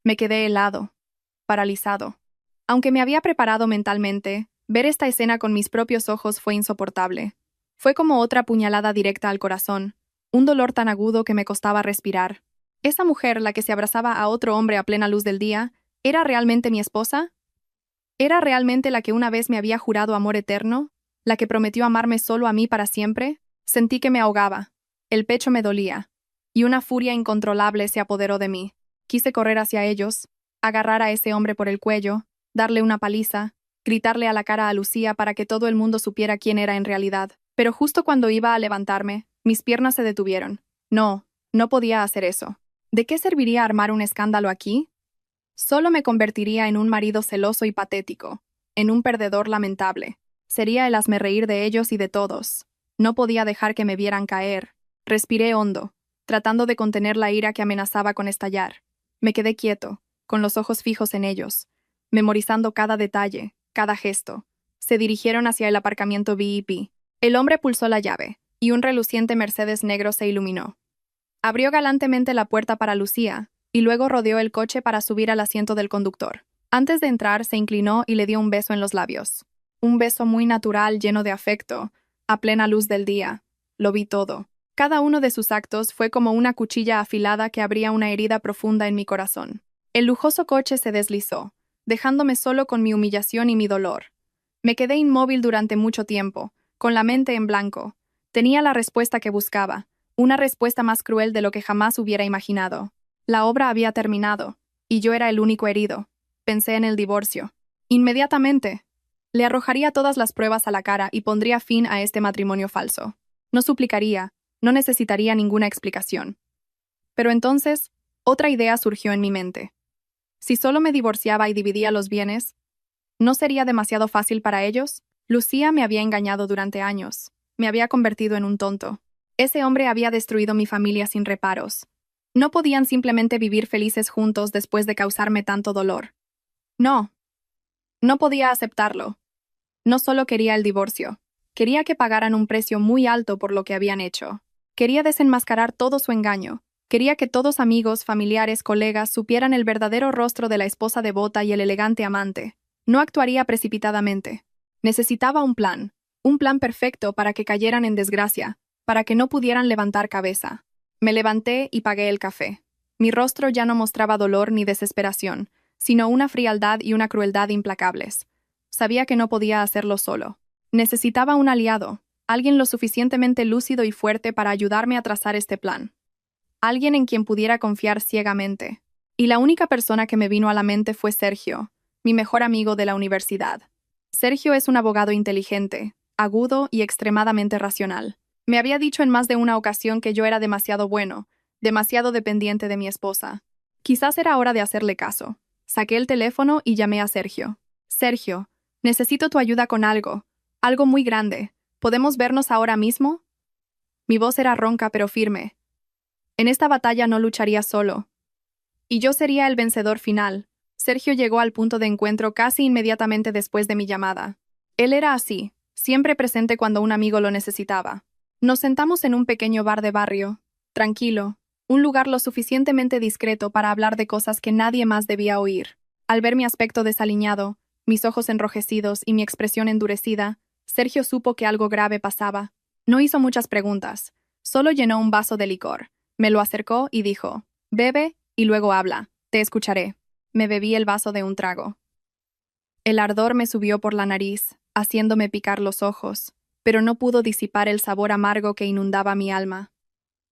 Me quedé helado, paralizado. Aunque me había preparado mentalmente, ver esta escena con mis propios ojos fue insoportable. Fue como otra puñalada directa al corazón, un dolor tan agudo que me costaba respirar. ¿Esa mujer, la que se abrazaba a otro hombre a plena luz del día, era realmente mi esposa? ¿Era realmente la que una vez me había jurado amor eterno? ¿La que prometió amarme solo a mí para siempre? Sentí que me ahogaba. El pecho me dolía, y una furia incontrolable se apoderó de mí. Quise correr hacia ellos, agarrar a ese hombre por el cuello, darle una paliza, gritarle a la cara a Lucía para que todo el mundo supiera quién era en realidad. Pero justo cuando iba a levantarme, mis piernas se detuvieron. No, no podía hacer eso. ¿De qué serviría armar un escándalo aquí? Solo me convertiría en un marido celoso y patético, en un perdedor lamentable. Sería el hazmerreír de ellos y de todos. No podía dejar que me vieran caer. Respiré hondo, tratando de contener la ira que amenazaba con estallar. Me quedé quieto, con los ojos fijos en ellos, memorizando cada detalle, cada gesto. Se dirigieron hacia el aparcamiento VIP. El hombre pulsó la llave, y un reluciente Mercedes negro se iluminó. Abrió galantemente la puerta para Lucía, y luego rodeó el coche para subir al asiento del conductor. Antes de entrar, se inclinó y le dio un beso en los labios. Un beso muy natural, lleno de afecto, a plena luz del día. Lo vi todo. Cada uno de sus actos fue como una cuchilla afilada que abría una herida profunda en mi corazón. El lujoso coche se deslizó, dejándome solo con mi humillación y mi dolor. Me quedé inmóvil durante mucho tiempo, con la mente en blanco. Tenía la respuesta que buscaba, una respuesta más cruel de lo que jamás hubiera imaginado. La obra había terminado, y yo era el único herido. Pensé en el divorcio. Inmediatamente. Le arrojaría todas las pruebas a la cara y pondría fin a este matrimonio falso. No suplicaría, no necesitaría ninguna explicación. Pero entonces, otra idea surgió en mi mente. Si solo me divorciaba y dividía los bienes, ¿no sería demasiado fácil para ellos? Lucía me había engañado durante años. Me había convertido en un tonto. Ese hombre había destruido mi familia sin reparos. No podían simplemente vivir felices juntos después de causarme tanto dolor. No. No podía aceptarlo. No solo quería el divorcio. Quería que pagaran un precio muy alto por lo que habían hecho. Quería desenmascarar todo su engaño. Quería que todos amigos, familiares, colegas supieran el verdadero rostro de la esposa devota y el elegante amante. No actuaría precipitadamente. Necesitaba un plan perfecto para que cayeran en desgracia, para que no pudieran levantar cabeza. Me levanté y pagué el café. Mi rostro ya no mostraba dolor ni desesperación, sino una frialdad y una crueldad implacables. Sabía que no podía hacerlo solo. Necesitaba un aliado, alguien lo suficientemente lúcido y fuerte para ayudarme a trazar este plan. Alguien en quien pudiera confiar ciegamente. Y la única persona que me vino a la mente fue Sergio, mi mejor amigo de la universidad. Sergio es un abogado inteligente, agudo y extremadamente racional. Me había dicho en más de una ocasión que yo era demasiado bueno, demasiado dependiente de mi esposa. Quizás era hora de hacerle caso. Saqué el teléfono y llamé a Sergio. Sergio, necesito tu ayuda con algo. Algo muy grande. ¿Podemos vernos ahora mismo? Mi voz era ronca pero firme. En esta batalla no lucharía solo. Y yo sería el vencedor final. Sergio llegó al punto de encuentro casi inmediatamente después de mi llamada. Él era así, siempre presente cuando un amigo lo necesitaba. Nos sentamos en un pequeño bar de barrio, tranquilo, un lugar lo suficientemente discreto para hablar de cosas que nadie más debía oír. Al ver mi aspecto desaliñado, mis ojos enrojecidos y mi expresión endurecida, Sergio supo que algo grave pasaba. No hizo muchas preguntas, solo llenó un vaso de licor, me lo acercó y dijo, «Bebe y luego habla, te escucharé». Me bebí el vaso de un trago. El ardor me subió por la nariz, haciéndome picar los ojos, pero no pudo disipar el sabor amargo que inundaba mi alma.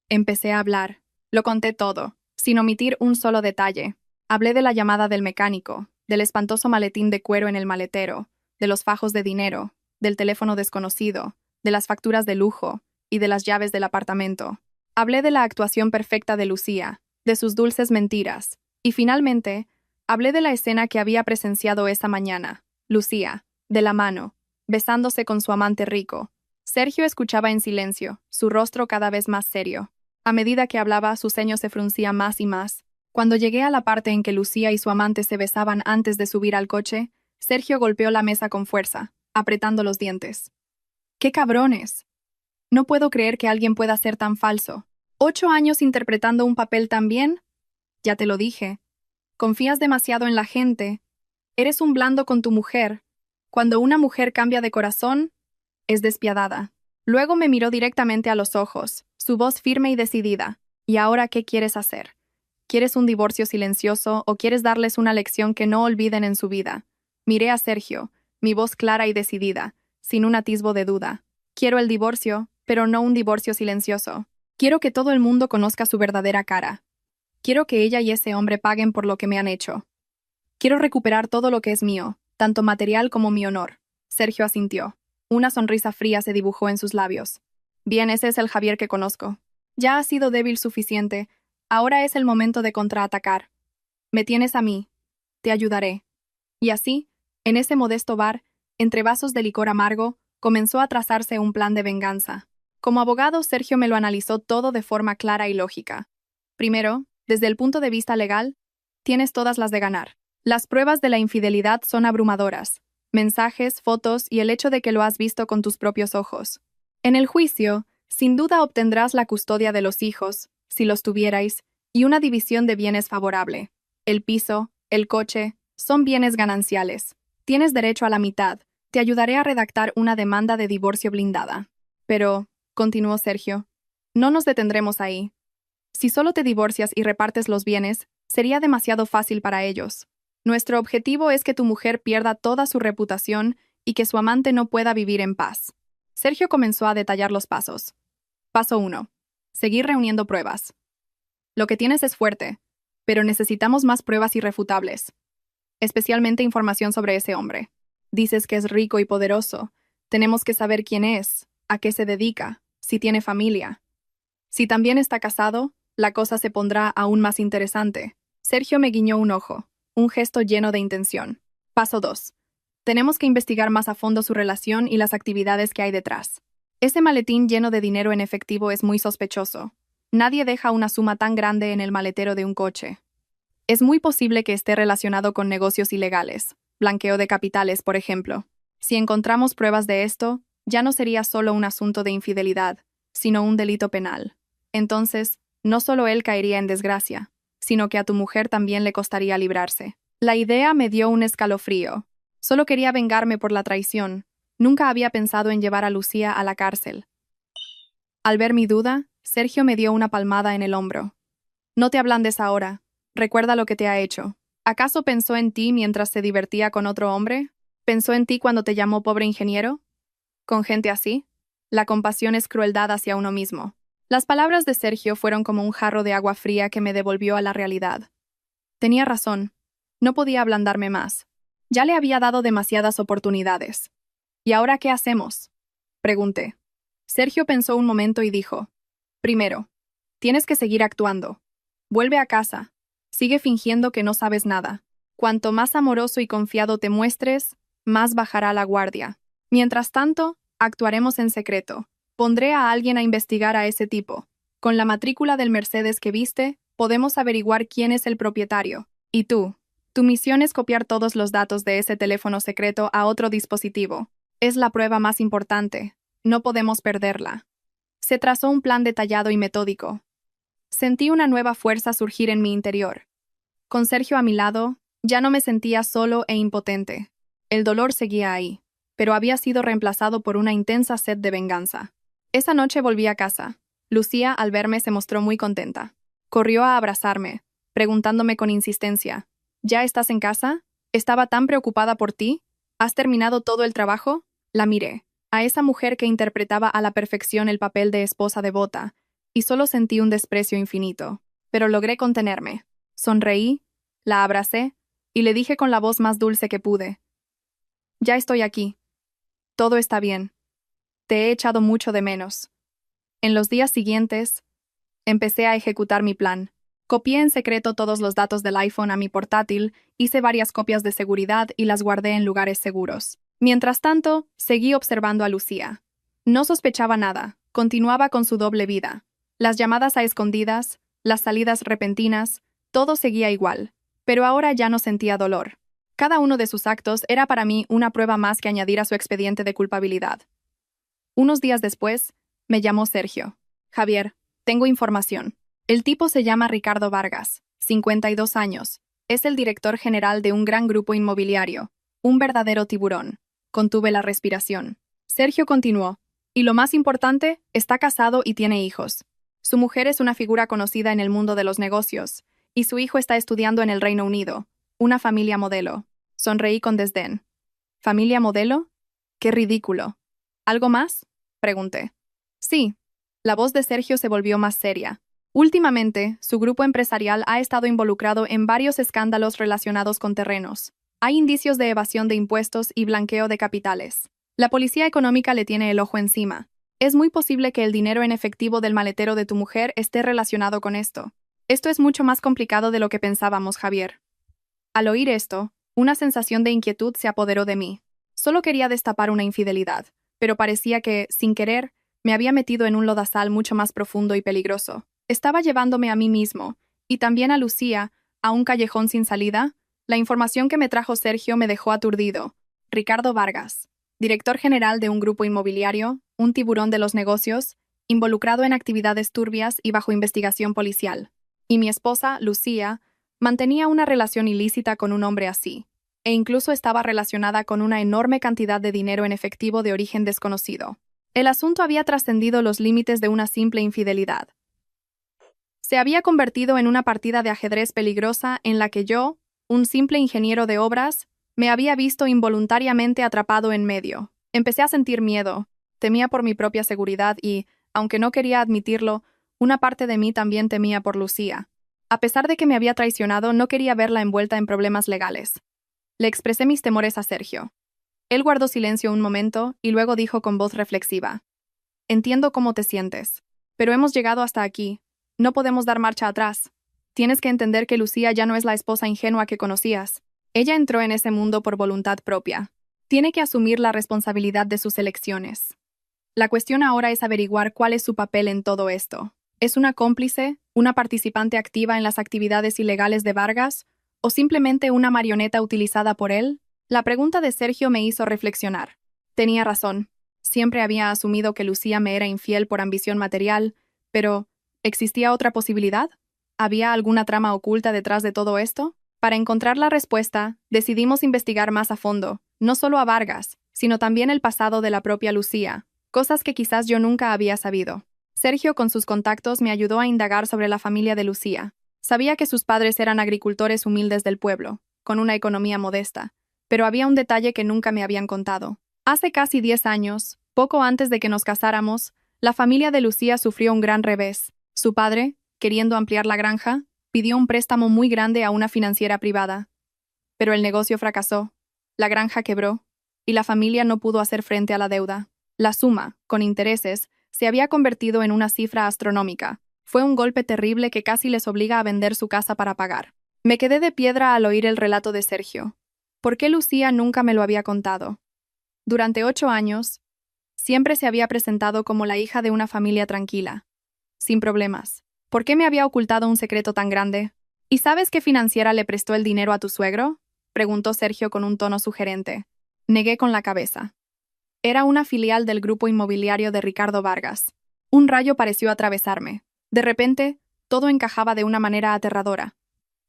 Empecé a hablar. Lo conté todo, sin omitir un solo detalle. Hablé de la llamada del mecánico, del espantoso maletín de cuero en el maletero, de los fajos de dinero, del teléfono desconocido, de las facturas de lujo y de las llaves del apartamento. Hablé de la actuación perfecta de Lucía, de sus dulces mentiras, y finalmente, hablé de la escena que había presenciado esa mañana. Lucía, de la mano, besándose con su amante rico. Sergio escuchaba en silencio, su rostro cada vez más serio. A medida que hablaba, su ceño se fruncía más y más. Cuando llegué a la parte en que Lucía y su amante se besaban antes de subir al coche, Sergio golpeó la mesa con fuerza, apretando los dientes. ¡Qué cabrones! No puedo creer que alguien pueda ser tan falso. 8 años interpretando un papel tan bien. Ya te lo dije. Confías demasiado en la gente. Eres un blando con tu mujer. Cuando una mujer cambia de corazón, es despiadada. Luego me miró directamente a los ojos, su voz firme y decidida. ¿Y ahora qué quieres hacer? ¿Quieres un divorcio silencioso o quieres darles una lección que no olviden en su vida? Miré a Sergio, mi voz clara y decidida, sin un atisbo de duda. Quiero el divorcio, pero no un divorcio silencioso. Quiero que todo el mundo conozca su verdadera cara. Quiero que ella y ese hombre paguen por lo que me han hecho. Quiero recuperar todo lo que es mío, tanto material como mi honor. Sergio asintió. Una sonrisa fría se dibujó en sus labios. Bien, ese es el Javier que conozco. Ya has sido débil suficiente. Ahora es el momento de contraatacar. Me tienes a mí. Te ayudaré. Y así, en ese modesto bar, entre vasos de licor amargo, comenzó a trazarse un plan de venganza. Como abogado, Sergio me lo analizó todo de forma clara y lógica. Primero, desde el punto de vista legal, tienes todas las de ganar. Las pruebas de la infidelidad son abrumadoras. Mensajes, fotos y el hecho de que lo has visto con tus propios ojos. En el juicio, sin duda obtendrás la custodia de los hijos, si los tuvierais, y una división de bienes favorable. El piso, el coche, son bienes gananciales. Tienes derecho a la mitad. Te ayudaré a redactar una demanda de divorcio blindada. Pero, continuó Sergio, no nos detendremos ahí. Si solo te divorcias y repartes los bienes, sería demasiado fácil para ellos. Nuestro objetivo es que tu mujer pierda toda su reputación y que su amante no pueda vivir en paz. Sergio comenzó a detallar los pasos. Paso 1. Seguir reuniendo pruebas. Lo que tienes es fuerte, pero necesitamos más pruebas irrefutables. Especialmente información sobre ese hombre. Dices que es rico y poderoso. Tenemos que saber quién es, a qué se dedica, si tiene familia. Si también está casado, la cosa se pondrá aún más interesante. Sergio me guiñó un ojo, un gesto lleno de intención. Paso 2. Tenemos que investigar más a fondo su relación y las actividades que hay detrás. Ese maletín lleno de dinero en efectivo es muy sospechoso. Nadie deja una suma tan grande en el maletero de un coche. Es muy posible que esté relacionado con negocios ilegales, blanqueo de capitales, por ejemplo. Si encontramos pruebas de esto, ya no sería solo un asunto de infidelidad, sino un delito penal. Entonces, no solo él caería en desgracia, sino que a tu mujer también le costaría librarse. La idea me dio un escalofrío. Solo quería vengarme por la traición. Nunca había pensado en llevar a Lucía a la cárcel. Al ver mi duda, Sergio me dio una palmada en el hombro. No te ablandes ahora. Recuerda lo que te ha hecho. ¿Acaso pensó en ti mientras se divertía con otro hombre? ¿Pensó en ti cuando te llamó pobre ingeniero? ¿Con gente así? La compasión es crueldad hacia uno mismo. Las palabras de Sergio fueron como un jarro de agua fría que me devolvió a la realidad. Tenía razón. No podía ablandarme más. Ya le había dado demasiadas oportunidades. ¿Y ahora qué hacemos?, pregunté. Sergio pensó un momento y dijo: primero, tienes que seguir actuando. Vuelve a casa. Sigue fingiendo que no sabes nada. Cuanto más amoroso y confiado te muestres, más bajará la guardia. Mientras tanto, actuaremos en secreto. Pondré a alguien a investigar a ese tipo. Con la matrícula del Mercedes que viste, podemos averiguar quién es el propietario. Y tú, tu misión es copiar todos los datos de ese teléfono secreto a otro dispositivo. Es la prueba más importante. No podemos perderla. Se trazó un plan detallado y metódico. Sentí una nueva fuerza surgir en mi interior. Con Sergio a mi lado, ya no me sentía solo e impotente. El dolor seguía ahí, pero había sido reemplazado por una intensa sed de venganza. Esa noche volví a casa. Lucía, al verme, se mostró muy contenta. Corrió a abrazarme, preguntándome con insistencia: ¿Ya estás en casa? ¿Estaba tan preocupada por ti? ¿Has terminado todo el trabajo? La miré, a esa mujer que interpretaba a la perfección el papel de esposa devota, y solo sentí un desprecio infinito. Pero logré contenerme. Sonreí, la abracé, y le dije con la voz más dulce que pude: ya estoy aquí. Todo está bien. Te he echado mucho de menos. En los días siguientes, empecé a ejecutar mi plan. Copié en secreto todos los datos del iPhone a mi portátil, hice varias copias de seguridad y las guardé en lugares seguros. Mientras tanto, seguí observando a Lucía. No sospechaba nada, continuaba con su doble vida. Las llamadas a escondidas, las salidas repentinas, todo seguía igual, pero ahora ya no sentía dolor. Cada uno de sus actos era para mí una prueba más que añadir a su expediente de culpabilidad. Unos días después, me llamó Sergio. Javier, tengo información. El tipo se llama Ricardo Vargas, 52 años. Es el director general de un gran grupo inmobiliario. Un verdadero tiburón. Contuve la respiración. Sergio continuó. Y lo más importante, está casado y tiene hijos. Su mujer es una figura conocida en el mundo de los negocios, y su hijo está estudiando en el Reino Unido. Una familia modelo. Sonreí con desdén. ¿Familia modelo? ¡Qué ridículo! ¿Algo más?, pregunté. Sí. La voz de Sergio se volvió más seria. Últimamente, su grupo empresarial ha estado involucrado en varios escándalos relacionados con terrenos. Hay indicios de evasión de impuestos y blanqueo de capitales. La policía económica le tiene el ojo encima. Es muy posible que el dinero en efectivo del maletero de tu mujer esté relacionado con esto. Esto es mucho más complicado de lo que pensábamos, Javier. Al oír esto, una sensación de inquietud se apoderó de mí. Solo quería destapar una infidelidad, pero parecía que, sin querer, me había metido en un lodazal mucho más profundo y peligroso. Estaba llevándome a mí mismo, y también a Lucía, a un callejón sin salida. La información que me trajo Sergio me dejó aturdido. Ricardo Vargas, director general de un grupo inmobiliario, un tiburón de los negocios, involucrado en actividades turbias y bajo investigación policial. Y mi esposa, Lucía, mantenía una relación ilícita con un hombre así, e incluso estaba relacionada con una enorme cantidad de dinero en efectivo de origen desconocido. El asunto había trascendido los límites de una simple infidelidad. Se había convertido en una partida de ajedrez peligrosa en la que yo, un simple ingeniero de obras, me había visto involuntariamente atrapado en medio. Empecé a sentir miedo, temía por mi propia seguridad y, aunque no quería admitirlo, una parte de mí también temía por Lucía. A pesar de que me había traicionado, no quería verla envuelta en problemas legales. Le expresé mis temores a Sergio. Él guardó silencio un momento y luego dijo con voz reflexiva: entiendo cómo te sientes, pero hemos llegado hasta aquí. No podemos dar marcha atrás. Tienes que entender que Lucía ya no es la esposa ingenua que conocías. Ella entró en ese mundo por voluntad propia. Tiene que asumir la responsabilidad de sus elecciones. La cuestión ahora es averiguar cuál es su papel en todo esto. ¿Es una cómplice, una participante activa en las actividades ilegales de Vargas, o simplemente una marioneta utilizada por él? La pregunta de Sergio me hizo reflexionar. Tenía razón. Siempre había asumido que Lucía me era infiel por ambición material, pero ¿existía otra posibilidad? ¿Había alguna trama oculta detrás de todo esto? Para encontrar la respuesta, decidimos investigar más a fondo, no solo a Vargas, sino también el pasado de la propia Lucía, cosas que quizás yo nunca había sabido. Sergio, con sus contactos, me ayudó a indagar sobre la familia de Lucía. Sabía que sus padres eran agricultores humildes del pueblo, con una economía modesta, pero había un detalle que nunca me habían contado. Hace casi 10 años, poco antes de que nos casáramos, la familia de Lucía sufrió un gran revés. Su padre, queriendo ampliar la granja, Pidió un préstamo muy grande a una financiera privada. Pero el negocio fracasó, la granja quebró, y la familia no pudo hacer frente a la deuda. La suma, con intereses, se había convertido en una cifra astronómica. Fue un golpe terrible que casi les obliga a vender su casa para pagar. Me quedé de piedra al oír el relato de Sergio. ¿Por qué Lucía nunca me lo había contado? Durante 8 años, siempre se había presentado como la hija de una familia tranquila, sin problemas. ¿Por qué me había ocultado un secreto tan grande? ¿Y sabes qué financiera le prestó el dinero a tu suegro? Preguntó Sergio con un tono sugerente. Negué con la cabeza. Era una filial del grupo inmobiliario de Ricardo Vargas. Un rayo pareció atravesarme. De repente, todo encajaba de una manera aterradora.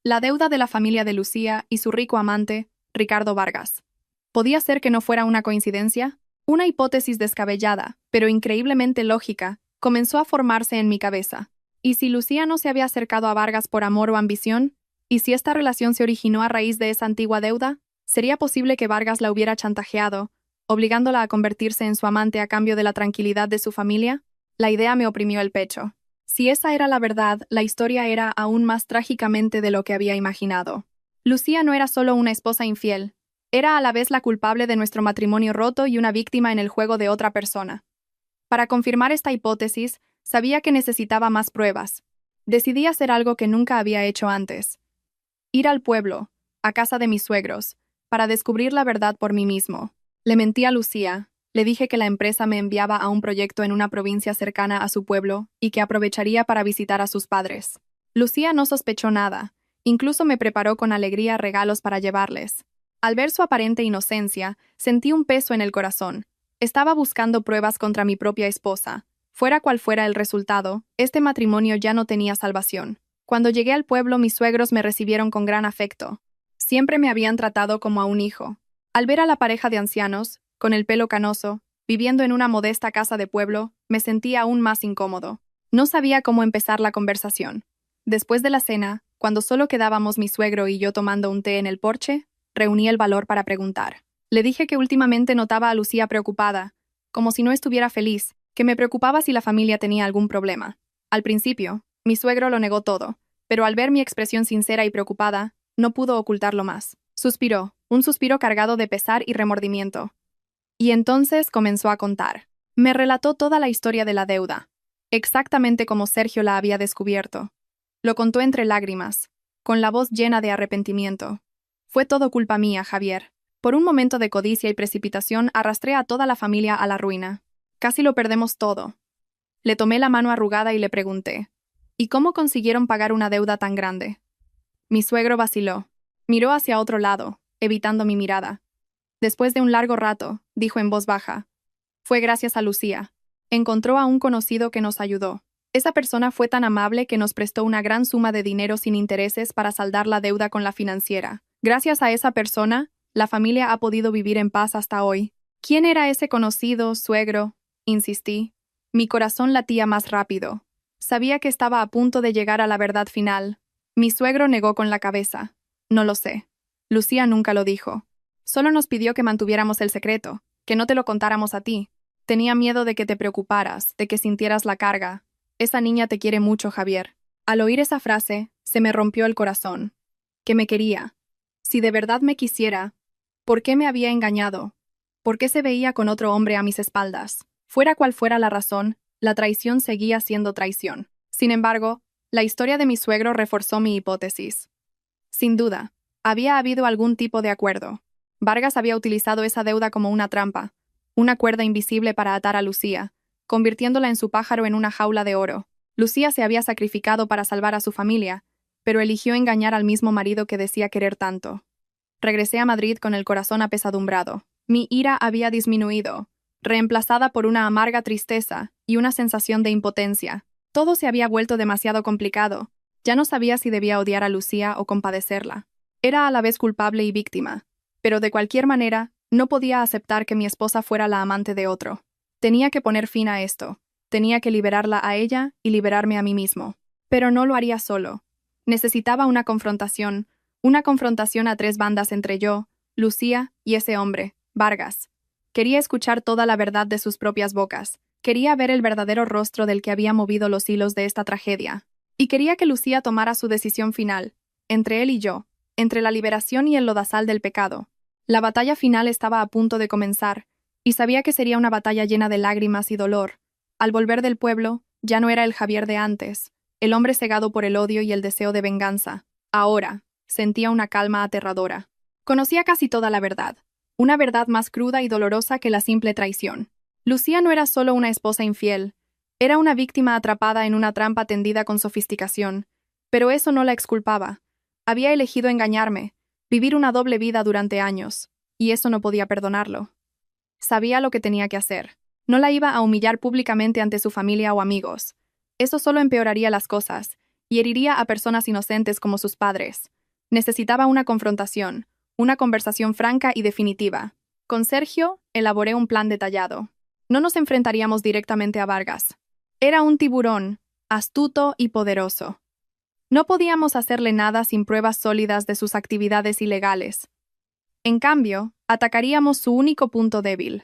La deuda de la familia de Lucía y su rico amante, Ricardo Vargas. ¿Podía ser que no fuera una coincidencia? Una hipótesis descabellada, pero increíblemente lógica, comenzó a formarse en mi cabeza. ¿Y si Lucía no se había acercado a Vargas por amor o ambición? ¿Y si esta relación se originó a raíz de esa antigua deuda? ¿Sería posible que Vargas la hubiera chantajeado, obligándola a convertirse en su amante a cambio de la tranquilidad de su familia? La idea me oprimió el pecho. Si esa era la verdad, la historia era aún más trágicamente de lo que había imaginado. Lucía no era solo una esposa infiel, era a la vez la culpable de nuestro matrimonio roto y una víctima en el juego de otra persona. Para confirmar esta hipótesis, sabía que necesitaba más pruebas. Decidí hacer algo que nunca había hecho antes. Ir al pueblo, a casa de mis suegros, para descubrir la verdad por mí mismo. Le mentí a Lucía, le dije que la empresa me enviaba a un proyecto en una provincia cercana a su pueblo y que aprovecharía para visitar a sus padres. Lucía no sospechó nada, incluso me preparó con alegría regalos para llevarles. Al ver su aparente inocencia, sentí un peso en el corazón. Estaba buscando pruebas contra mi propia esposa. Fuera cual fuera el resultado, este matrimonio ya no tenía salvación. Cuando llegué al pueblo, mis suegros me recibieron con gran afecto. Siempre me habían tratado como a un hijo. Al ver a la pareja de ancianos, con el pelo canoso, viviendo en una modesta casa de pueblo, me sentí aún más incómodo. No sabía cómo empezar la conversación. Después de la cena, cuando solo quedábamos mi suegro y yo tomando un té en el porche, reuní el valor para preguntar. Le dije que últimamente notaba a Lucía preocupada, como si no estuviera feliz, que me preocupaba si la familia tenía algún problema. Al principio, mi suegro lo negó todo, pero al ver mi expresión sincera y preocupada, no pudo ocultarlo más. Suspiró, un suspiro cargado de pesar y remordimiento. Y entonces comenzó a contar. Me relató toda la historia de la deuda, exactamente como Sergio la había descubierto. Lo contó entre lágrimas, con la voz llena de arrepentimiento. Fue todo culpa mía, Javier. Por un momento de codicia y precipitación arrastré a toda la familia a la ruina. Casi lo perdemos todo. Le tomé la mano arrugada y le pregunté, ¿y cómo consiguieron pagar una deuda tan grande? Mi suegro vaciló. Miró hacia otro lado, evitando mi mirada. Después de un largo rato, dijo en voz baja, fue gracias a Lucía. Encontró a un conocido que nos ayudó. Esa persona fue tan amable que nos prestó una gran suma de dinero sin intereses para saldar la deuda con la financiera. Gracias a esa persona, la familia ha podido vivir en paz hasta hoy. ¿Quién era ese conocido, suegro? Insistí. Mi corazón latía más rápido. Sabía que estaba a punto de llegar a la verdad final. Mi suegro negó con la cabeza. No lo sé. Lucía nunca lo dijo. Solo nos pidió que mantuviéramos el secreto, que no te lo contáramos a ti. Tenía miedo de que te preocuparas, de que sintieras la carga. Esa niña te quiere mucho, Javier. Al oír esa frase, se me rompió el corazón. Que me quería. Si de verdad me quisiera, ¿por qué me había engañado? ¿Por qué se veía con otro hombre a mis espaldas? Fuera cual fuera la razón, la traición seguía siendo traición. Sin embargo, la historia de mi suegro reforzó mi hipótesis. Sin duda, había habido algún tipo de acuerdo. Vargas había utilizado esa deuda como una trampa, una cuerda invisible para atar a Lucía, convirtiéndola en su pájaro en una jaula de oro. Lucía se había sacrificado para salvar a su familia, pero eligió engañar al mismo marido que decía querer tanto. Regresé a Madrid con el corazón apesadumbrado. Mi ira había disminuido, reemplazada por una amarga tristeza y una sensación de impotencia. Todo se había vuelto demasiado complicado. Ya no sabía si debía odiar a Lucía o compadecerla. Era a la vez culpable y víctima, pero de cualquier manera, no podía aceptar que mi esposa fuera la amante de otro. Tenía que poner fin a esto. Tenía que liberarla a ella y liberarme a mí mismo. Pero no lo haría solo. Necesitaba una confrontación a 3 bandas entre yo, Lucía y ese hombre, Vargas. Quería escuchar toda la verdad de sus propias bocas. Quería ver el verdadero rostro del que había movido los hilos de esta tragedia. Y quería que Lucía tomara su decisión final, entre él y yo, entre la liberación y el lodazal del pecado. La batalla final estaba a punto de comenzar, y sabía que sería una batalla llena de lágrimas y dolor. Al volver del pueblo, ya no era el Javier de antes, el hombre cegado por el odio y el deseo de venganza. Ahora, sentía una calma aterradora. Conocía casi toda la verdad, una verdad más cruda y dolorosa que la simple traición. Lucía no era solo una esposa infiel, era una víctima atrapada en una trampa tendida con sofisticación, pero eso no la exculpaba. Había elegido engañarme, vivir una doble vida durante años, y eso no podía perdonarlo. Sabía lo que tenía que hacer. No la iba a humillar públicamente ante su familia o amigos. Eso solo empeoraría las cosas, y heriría a personas inocentes como sus padres. Necesitaba una confrontación, una conversación franca y definitiva. Con Sergio, elaboré un plan detallado. No nos enfrentaríamos directamente a Vargas. Era un tiburón, astuto y poderoso. No podíamos hacerle nada sin pruebas sólidas de sus actividades ilegales. En cambio, atacaríamos su único punto débil: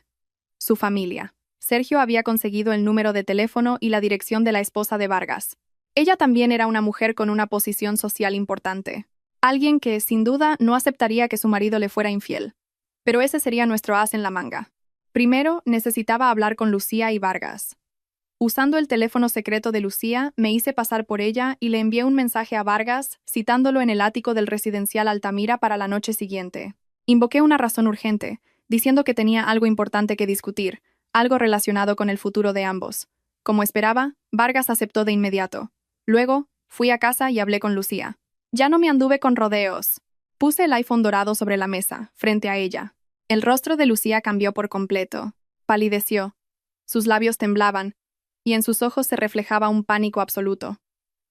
su familia. Sergio había conseguido el número de teléfono y la dirección de la esposa de Vargas. Ella también era una mujer con una posición social importante. Alguien que, sin duda, no aceptaría que su marido le fuera infiel. Pero ese sería nuestro as en la manga. Primero, necesitaba hablar con Lucía y Vargas. Usando el teléfono secreto de Lucía, me hice pasar por ella y le envié un mensaje a Vargas, citándolo en el ático del residencial Altamira para la noche siguiente. Invoqué una razón urgente, diciendo que tenía algo importante que discutir, algo relacionado con el futuro de ambos. Como esperaba, Vargas aceptó de inmediato. Luego, fui a casa y hablé con Lucía. Ya no me anduve con rodeos. Puse el iPhone dorado sobre la mesa, frente a ella. El rostro de Lucía cambió por completo. Palideció. Sus labios temblaban, y en sus ojos se reflejaba un pánico absoluto.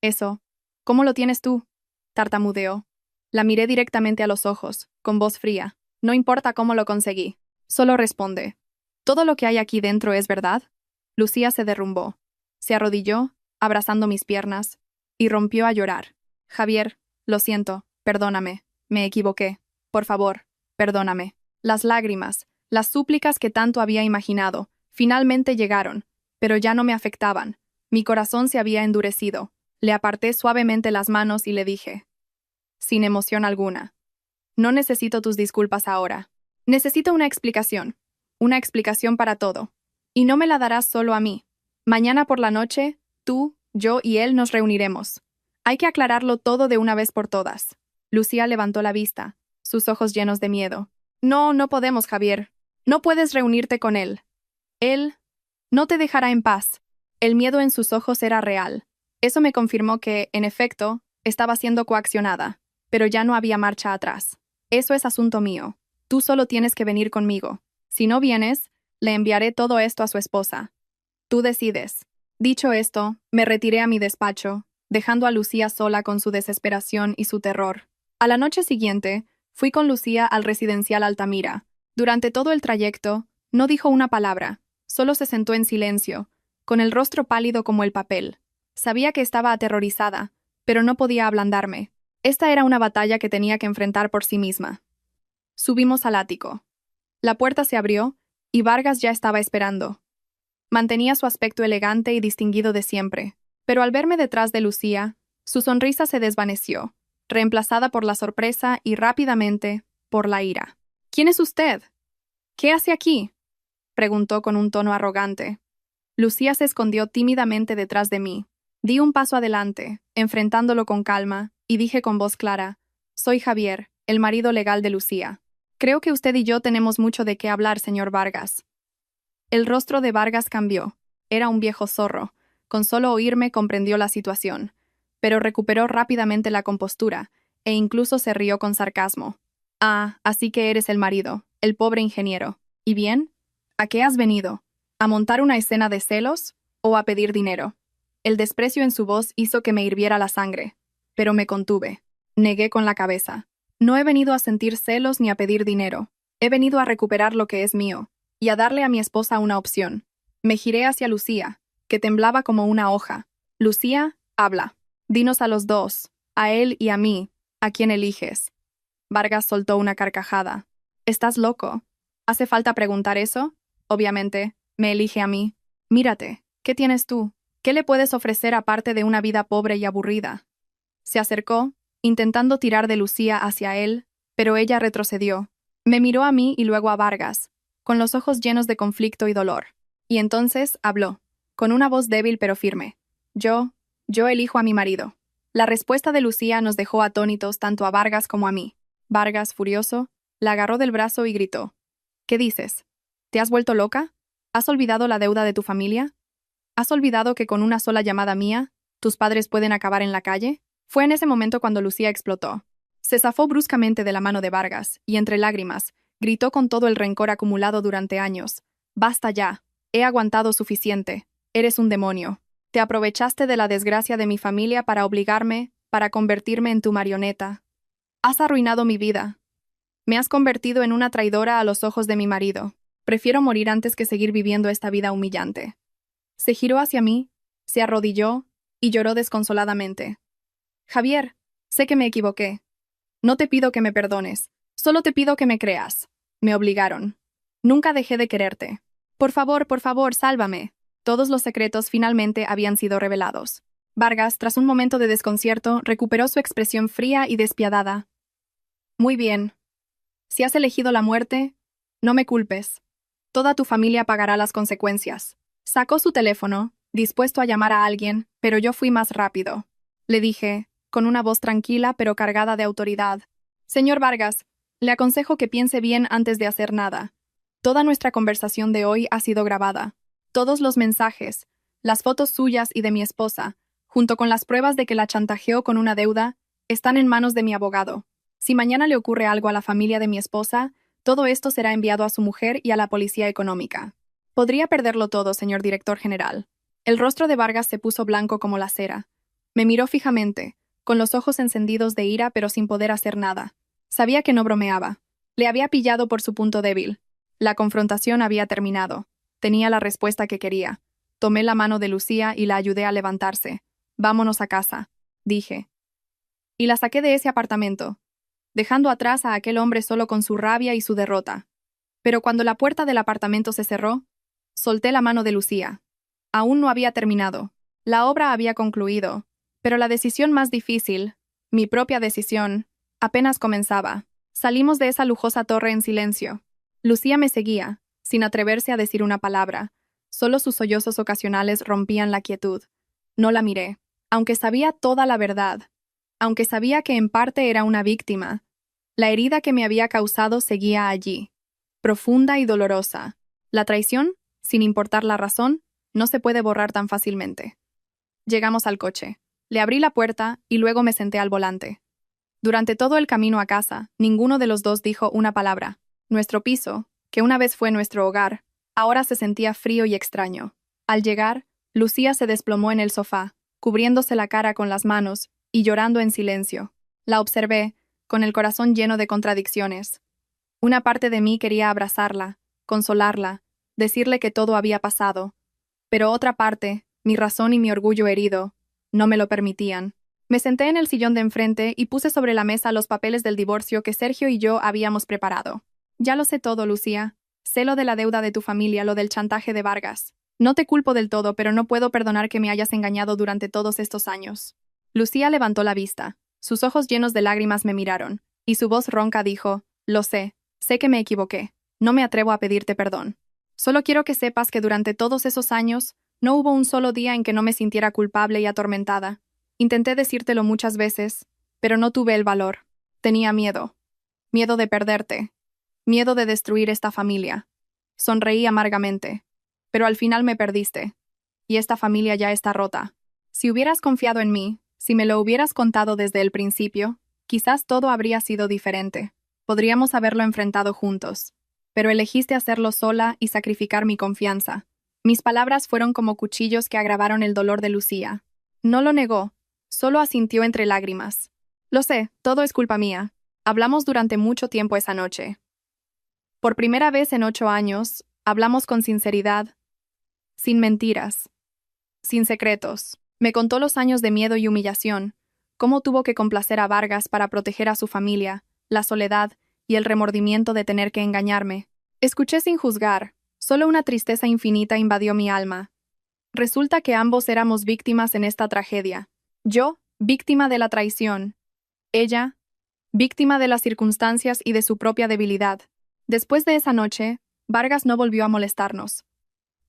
Eso, ¿cómo lo tienes tú?, tartamudeó. La miré directamente a los ojos, con voz fría. No importa cómo lo conseguí. Solo responde. ¿Todo lo que hay aquí dentro es verdad? Lucía se derrumbó. Se arrodilló, abrazando mis piernas, y rompió a llorar. Javier, lo siento, perdóname, me equivoqué. Por favor, perdóname. Las lágrimas, las súplicas que tanto había imaginado, finalmente llegaron, pero ya no me afectaban. Mi corazón se había endurecido. Le aparté suavemente las manos y le dije, sin emoción alguna: no necesito tus disculpas ahora. Necesito una explicación para todo. Y no me la darás solo a mí. Mañana por la noche, tú, yo y él nos reuniremos. Hay que aclararlo todo de una vez por todas. Lucía levantó la vista, sus ojos llenos de miedo. No, no podemos, Javier. No puedes reunirte con él. Él no te dejará en paz. El miedo en sus ojos era real. Eso me confirmó que, en efecto, estaba siendo coaccionada, pero ya no había marcha atrás. Eso es asunto mío. Tú solo tienes que venir conmigo. Si no vienes, le enviaré todo esto a su esposa. Tú decides. Dicho esto, me retiré a mi despacho, dejando a Lucía sola con su desesperación y su terror. A la noche siguiente, fui con Lucía al residencial Altamira. Durante todo el trayecto, no dijo una palabra, solo se sentó en silencio, con el rostro pálido como el papel. Sabía que estaba aterrorizada, pero no podía ablandarme. Esta era una batalla que tenía que enfrentar por sí misma. Subimos al ático. La puerta se abrió, y Vargas ya estaba esperando. Mantenía su aspecto elegante y distinguido de siempre, pero al verme detrás de Lucía, su sonrisa se desvaneció, reemplazada por la sorpresa y rápidamente por la ira. ¿Quién es usted? ¿Qué hace aquí?, preguntó con un tono arrogante. Lucía se escondió tímidamente detrás de mí. Di un paso adelante, enfrentándolo con calma, y dije con voz clara: soy Javier, el marido legal de Lucía. Creo que usted y yo tenemos mucho de qué hablar, señor Vargas. El rostro de Vargas cambió. Era un viejo zorro. Con solo oírme comprendió la situación, pero recuperó rápidamente la compostura, e incluso se rió con sarcasmo. Ah, así que eres el marido, el pobre ingeniero. ¿Y bien? ¿A qué has venido? ¿A montar una escena de celos o a pedir dinero? El desprecio en su voz hizo que me hirviera la sangre, pero me contuve. Negué con la cabeza. No he venido a sentir celos ni a pedir dinero. He venido a recuperar lo que es mío, y a darle a mi esposa una opción. Me giré hacia Lucía, que temblaba como una hoja. Lucía, habla. Dinos a los dos, a él y a mí, ¿a quién eliges? Vargas soltó una carcajada. ¿Estás loco? ¿Hace falta preguntar eso? Obviamente, me elige a mí. Mírate, ¿qué tienes tú? ¿Qué le puedes ofrecer aparte de una vida pobre y aburrida? Se acercó, intentando tirar de Lucía hacia él, pero ella retrocedió. Me miró a mí y luego a Vargas, con los ojos llenos de conflicto y dolor. Y entonces habló, con una voz débil pero firme. Yo elijo a mi marido. La respuesta de Lucía nos dejó atónitos tanto a Vargas como a mí. Vargas, furioso, la agarró del brazo y gritó. ¿Qué dices? ¿Te has vuelto loca? ¿Has olvidado la deuda de tu familia? ¿Has olvidado que con una sola llamada mía, tus padres pueden acabar en la calle? Fue en ese momento cuando Lucía explotó. Se zafó bruscamente de la mano de Vargas, y entre lágrimas, gritó con todo el rencor acumulado durante años. Basta ya. He aguantado suficiente. Eres un demonio. Te aprovechaste de la desgracia de mi familia para obligarme, para convertirme en tu marioneta. Has arruinado mi vida. Me has convertido en una traidora a los ojos de mi marido. Prefiero morir antes que seguir viviendo esta vida humillante. Se giró hacia mí, se arrodilló y lloró desconsoladamente. Javier, sé que me equivoqué. No te pido que me perdones, solo te pido que me creas. Me obligaron. Nunca dejé de quererte. Por favor, sálvame. Todos los secretos finalmente habían sido revelados. Vargas, tras un momento de desconcierto, recuperó su expresión fría y despiadada. Muy bien. Si has elegido la muerte, no me culpes. Toda tu familia pagará las consecuencias. Sacó su teléfono, dispuesto a llamar a alguien, pero yo fui más rápido. Le dije, con una voz tranquila pero cargada de autoridad. Señor Vargas, le aconsejo que piense bien antes de hacer nada. Toda nuestra conversación de hoy ha sido grabada. Todos los mensajes, las fotos suyas y de mi esposa, junto con las pruebas de que la chantajeó con una deuda, están en manos de mi abogado. Si mañana le ocurre algo a la familia de mi esposa, todo esto será enviado a su mujer y a la policía económica. Podría perderlo todo, señor director general. El rostro de Vargas se puso blanco como la cera. Me miró fijamente, con los ojos encendidos de ira pero sin poder hacer nada. Sabía que no bromeaba. Le había pillado por su punto débil. La confrontación había terminado. Tenía la respuesta que quería. Tomé la mano de Lucía y la ayudé a levantarse. Vámonos a casa, dije. Y la saqué de ese apartamento, dejando atrás a aquel hombre solo con su rabia y su derrota. Pero cuando la puerta del apartamento se cerró, solté la mano de Lucía. Aún no había terminado. La obra había concluido, pero la decisión más difícil, mi propia decisión, apenas comenzaba. Salimos de esa lujosa torre en silencio. Lucía me seguía, sin atreverse a decir una palabra. Solo sus sollozos ocasionales rompían la quietud. No la miré, aunque sabía toda la verdad. Aunque sabía que en parte era una víctima, la herida que me había causado seguía allí, profunda y dolorosa. La traición, sin importar la razón, no se puede borrar tan fácilmente. Llegamos al coche. Le abrí la puerta y luego me senté al volante. Durante todo el camino a casa, ninguno de los dos dijo una palabra. Nuestro piso, que una vez fue nuestro hogar, ahora se sentía frío y extraño. Al llegar, Lucía se desplomó en el sofá, cubriéndose la cara con las manos y llorando en silencio. La observé, con el corazón lleno de contradicciones. Una parte de mí quería abrazarla, consolarla, decirle que todo había pasado, pero otra parte, mi razón y mi orgullo herido, no me lo permitían. Me senté en el sillón de enfrente y puse sobre la mesa los papeles del divorcio que Sergio y yo habíamos preparado. Ya lo sé todo, Lucía. Sé lo de la deuda de tu familia, lo del chantaje de Vargas. No te culpo del todo, pero no puedo perdonar que me hayas engañado durante todos estos años. Lucía levantó la vista. Sus ojos llenos de lágrimas me miraron, y su voz ronca dijo, lo sé que me equivoqué. No me atrevo a pedirte perdón. Solo quiero que sepas que durante todos esos años, no hubo un solo día en que no me sintiera culpable y atormentada. Intenté decírtelo muchas veces, pero no tuve el valor. Tenía miedo. Miedo de perderte. Miedo de destruir esta familia. Sonreí amargamente. Pero al final me perdiste. Y esta familia ya está rota. Si hubieras confiado en mí, si me lo hubieras contado desde el principio, quizás todo habría sido diferente. Podríamos haberlo enfrentado juntos. Pero elegiste hacerlo sola y sacrificar mi confianza. Mis palabras fueron como cuchillos que agravaron el dolor de Lucía. No lo negó, solo asintió entre lágrimas. Lo sé, todo es culpa mía. Hablamos durante mucho tiempo esa noche. Por primera vez en 8 años, hablamos con sinceridad, sin mentiras, sin secretos. Me contó los años de miedo y humillación, cómo tuvo que complacer a Vargas para proteger a su familia, la soledad y el remordimiento de tener que engañarme. Escuché sin juzgar, solo una tristeza infinita invadió mi alma. Resulta que ambos éramos víctimas en esta tragedia. Yo, víctima de la traición. Ella, víctima de las circunstancias y de su propia debilidad. Después de esa noche, Vargas no volvió a molestarnos.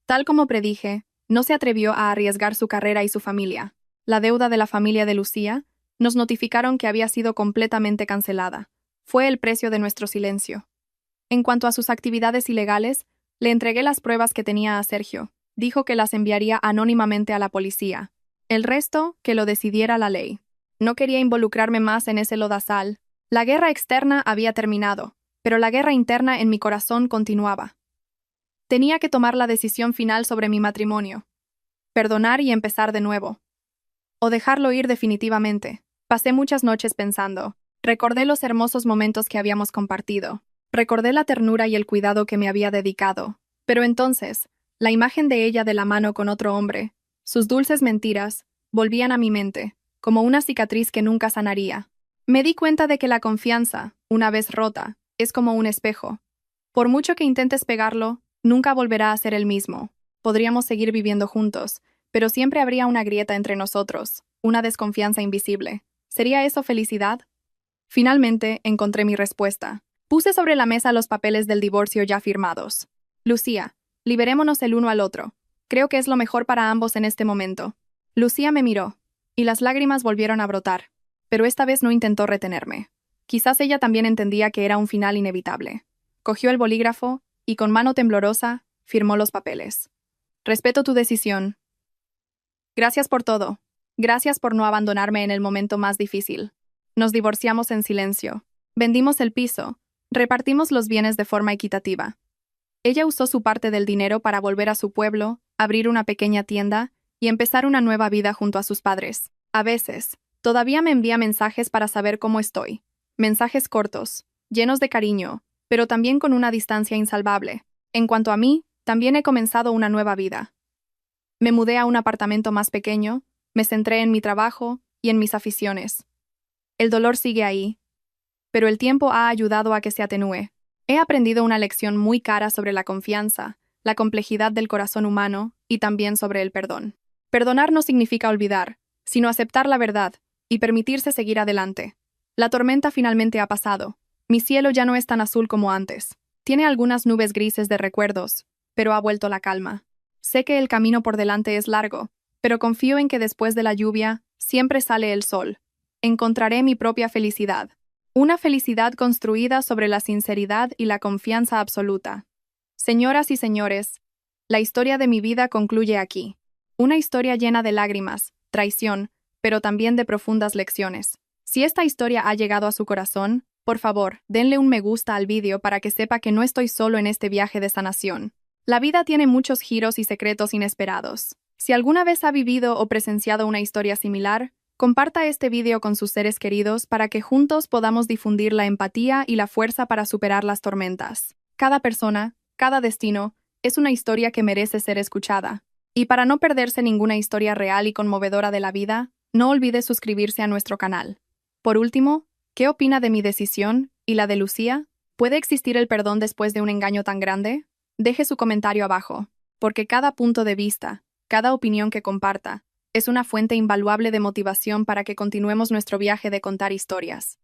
Tal como predije, no se atrevió a arriesgar su carrera y su familia. La deuda de la familia de Lucía, nos notificaron que había sido completamente cancelada. Fue el precio de nuestro silencio. En cuanto a sus actividades ilegales, le entregué las pruebas que tenía a Sergio. Dijo que las enviaría anónimamente a la policía. El resto, que lo decidiera la ley. No quería involucrarme más en ese lodazal. La guerra externa había terminado, pero la guerra interna en mi corazón continuaba. Tenía que tomar la decisión final sobre mi matrimonio. Perdonar y empezar de nuevo. O dejarlo ir definitivamente. Pasé muchas noches pensando. Recordé los hermosos momentos que habíamos compartido. Recordé la ternura y el cuidado que me había dedicado. Pero entonces, la imagen de ella de la mano con otro hombre, sus dulces mentiras, volvían a mi mente, como una cicatriz que nunca sanaría. Me di cuenta de que la confianza, una vez rota, es como un espejo. Por mucho que intentes pegarlo, nunca volverá a ser el mismo. Podríamos seguir viviendo juntos, pero siempre habría una grieta entre nosotros, una desconfianza invisible. ¿Sería eso felicidad? Finalmente, encontré mi respuesta. Puse sobre la mesa los papeles del divorcio ya firmados. Lucía, liberémonos el uno al otro. Creo que es lo mejor para ambos en este momento. Lucía me miró, y las lágrimas volvieron a brotar. Pero esta vez no intentó retenerme. Quizás ella también entendía que era un final inevitable. Cogió el bolígrafo, y con mano temblorosa, firmó los papeles. Respeto tu decisión. Gracias por todo. Gracias por no abandonarme en el momento más difícil. Nos divorciamos en silencio. Vendimos el piso. Repartimos los bienes de forma equitativa. Ella usó su parte del dinero para volver a su pueblo, abrir una pequeña tienda y empezar una nueva vida junto a sus padres. A veces, todavía me envía mensajes para saber cómo estoy. Mensajes cortos, llenos de cariño, pero también con una distancia insalvable. En cuanto a mí, también he comenzado una nueva vida. Me mudé a un apartamento más pequeño, me centré en mi trabajo y en mis aficiones. El dolor sigue ahí, pero el tiempo ha ayudado a que se atenúe. He aprendido una lección muy cara sobre la confianza, la complejidad del corazón humano y también sobre el perdón. Perdonar no significa olvidar, sino aceptar la verdad y permitirse seguir adelante. La tormenta finalmente ha pasado. Mi cielo ya no es tan azul como antes. Tiene algunas nubes grises de recuerdos, pero ha vuelto la calma. Sé que el camino por delante es largo, pero confío en que después de la lluvia siempre sale el sol. Encontraré mi propia felicidad. Una felicidad construida sobre la sinceridad y la confianza absoluta. Señoras y señores, la historia de mi vida concluye aquí. Una historia llena de lágrimas, traición, pero también de profundas lecciones. Si esta historia ha llegado a su corazón, por favor, denle un me gusta al vídeo para que sepa que no estoy solo en este viaje de sanación. La vida tiene muchos giros y secretos inesperados. Si alguna vez ha vivido o presenciado una historia similar, comparta este vídeo con sus seres queridos para que juntos podamos difundir la empatía y la fuerza para superar las tormentas. Cada persona, cada destino, es una historia que merece ser escuchada. Y para no perderse ninguna historia real y conmovedora de la vida, no olvide suscribirse a nuestro canal. Por último, ¿qué opina de mi decisión y la de Lucía? ¿Puede existir el perdón después de un engaño tan grande? Deje su comentario abajo, porque cada punto de vista, cada opinión que comparta, es una fuente invaluable de motivación para que continuemos nuestro viaje de contar historias.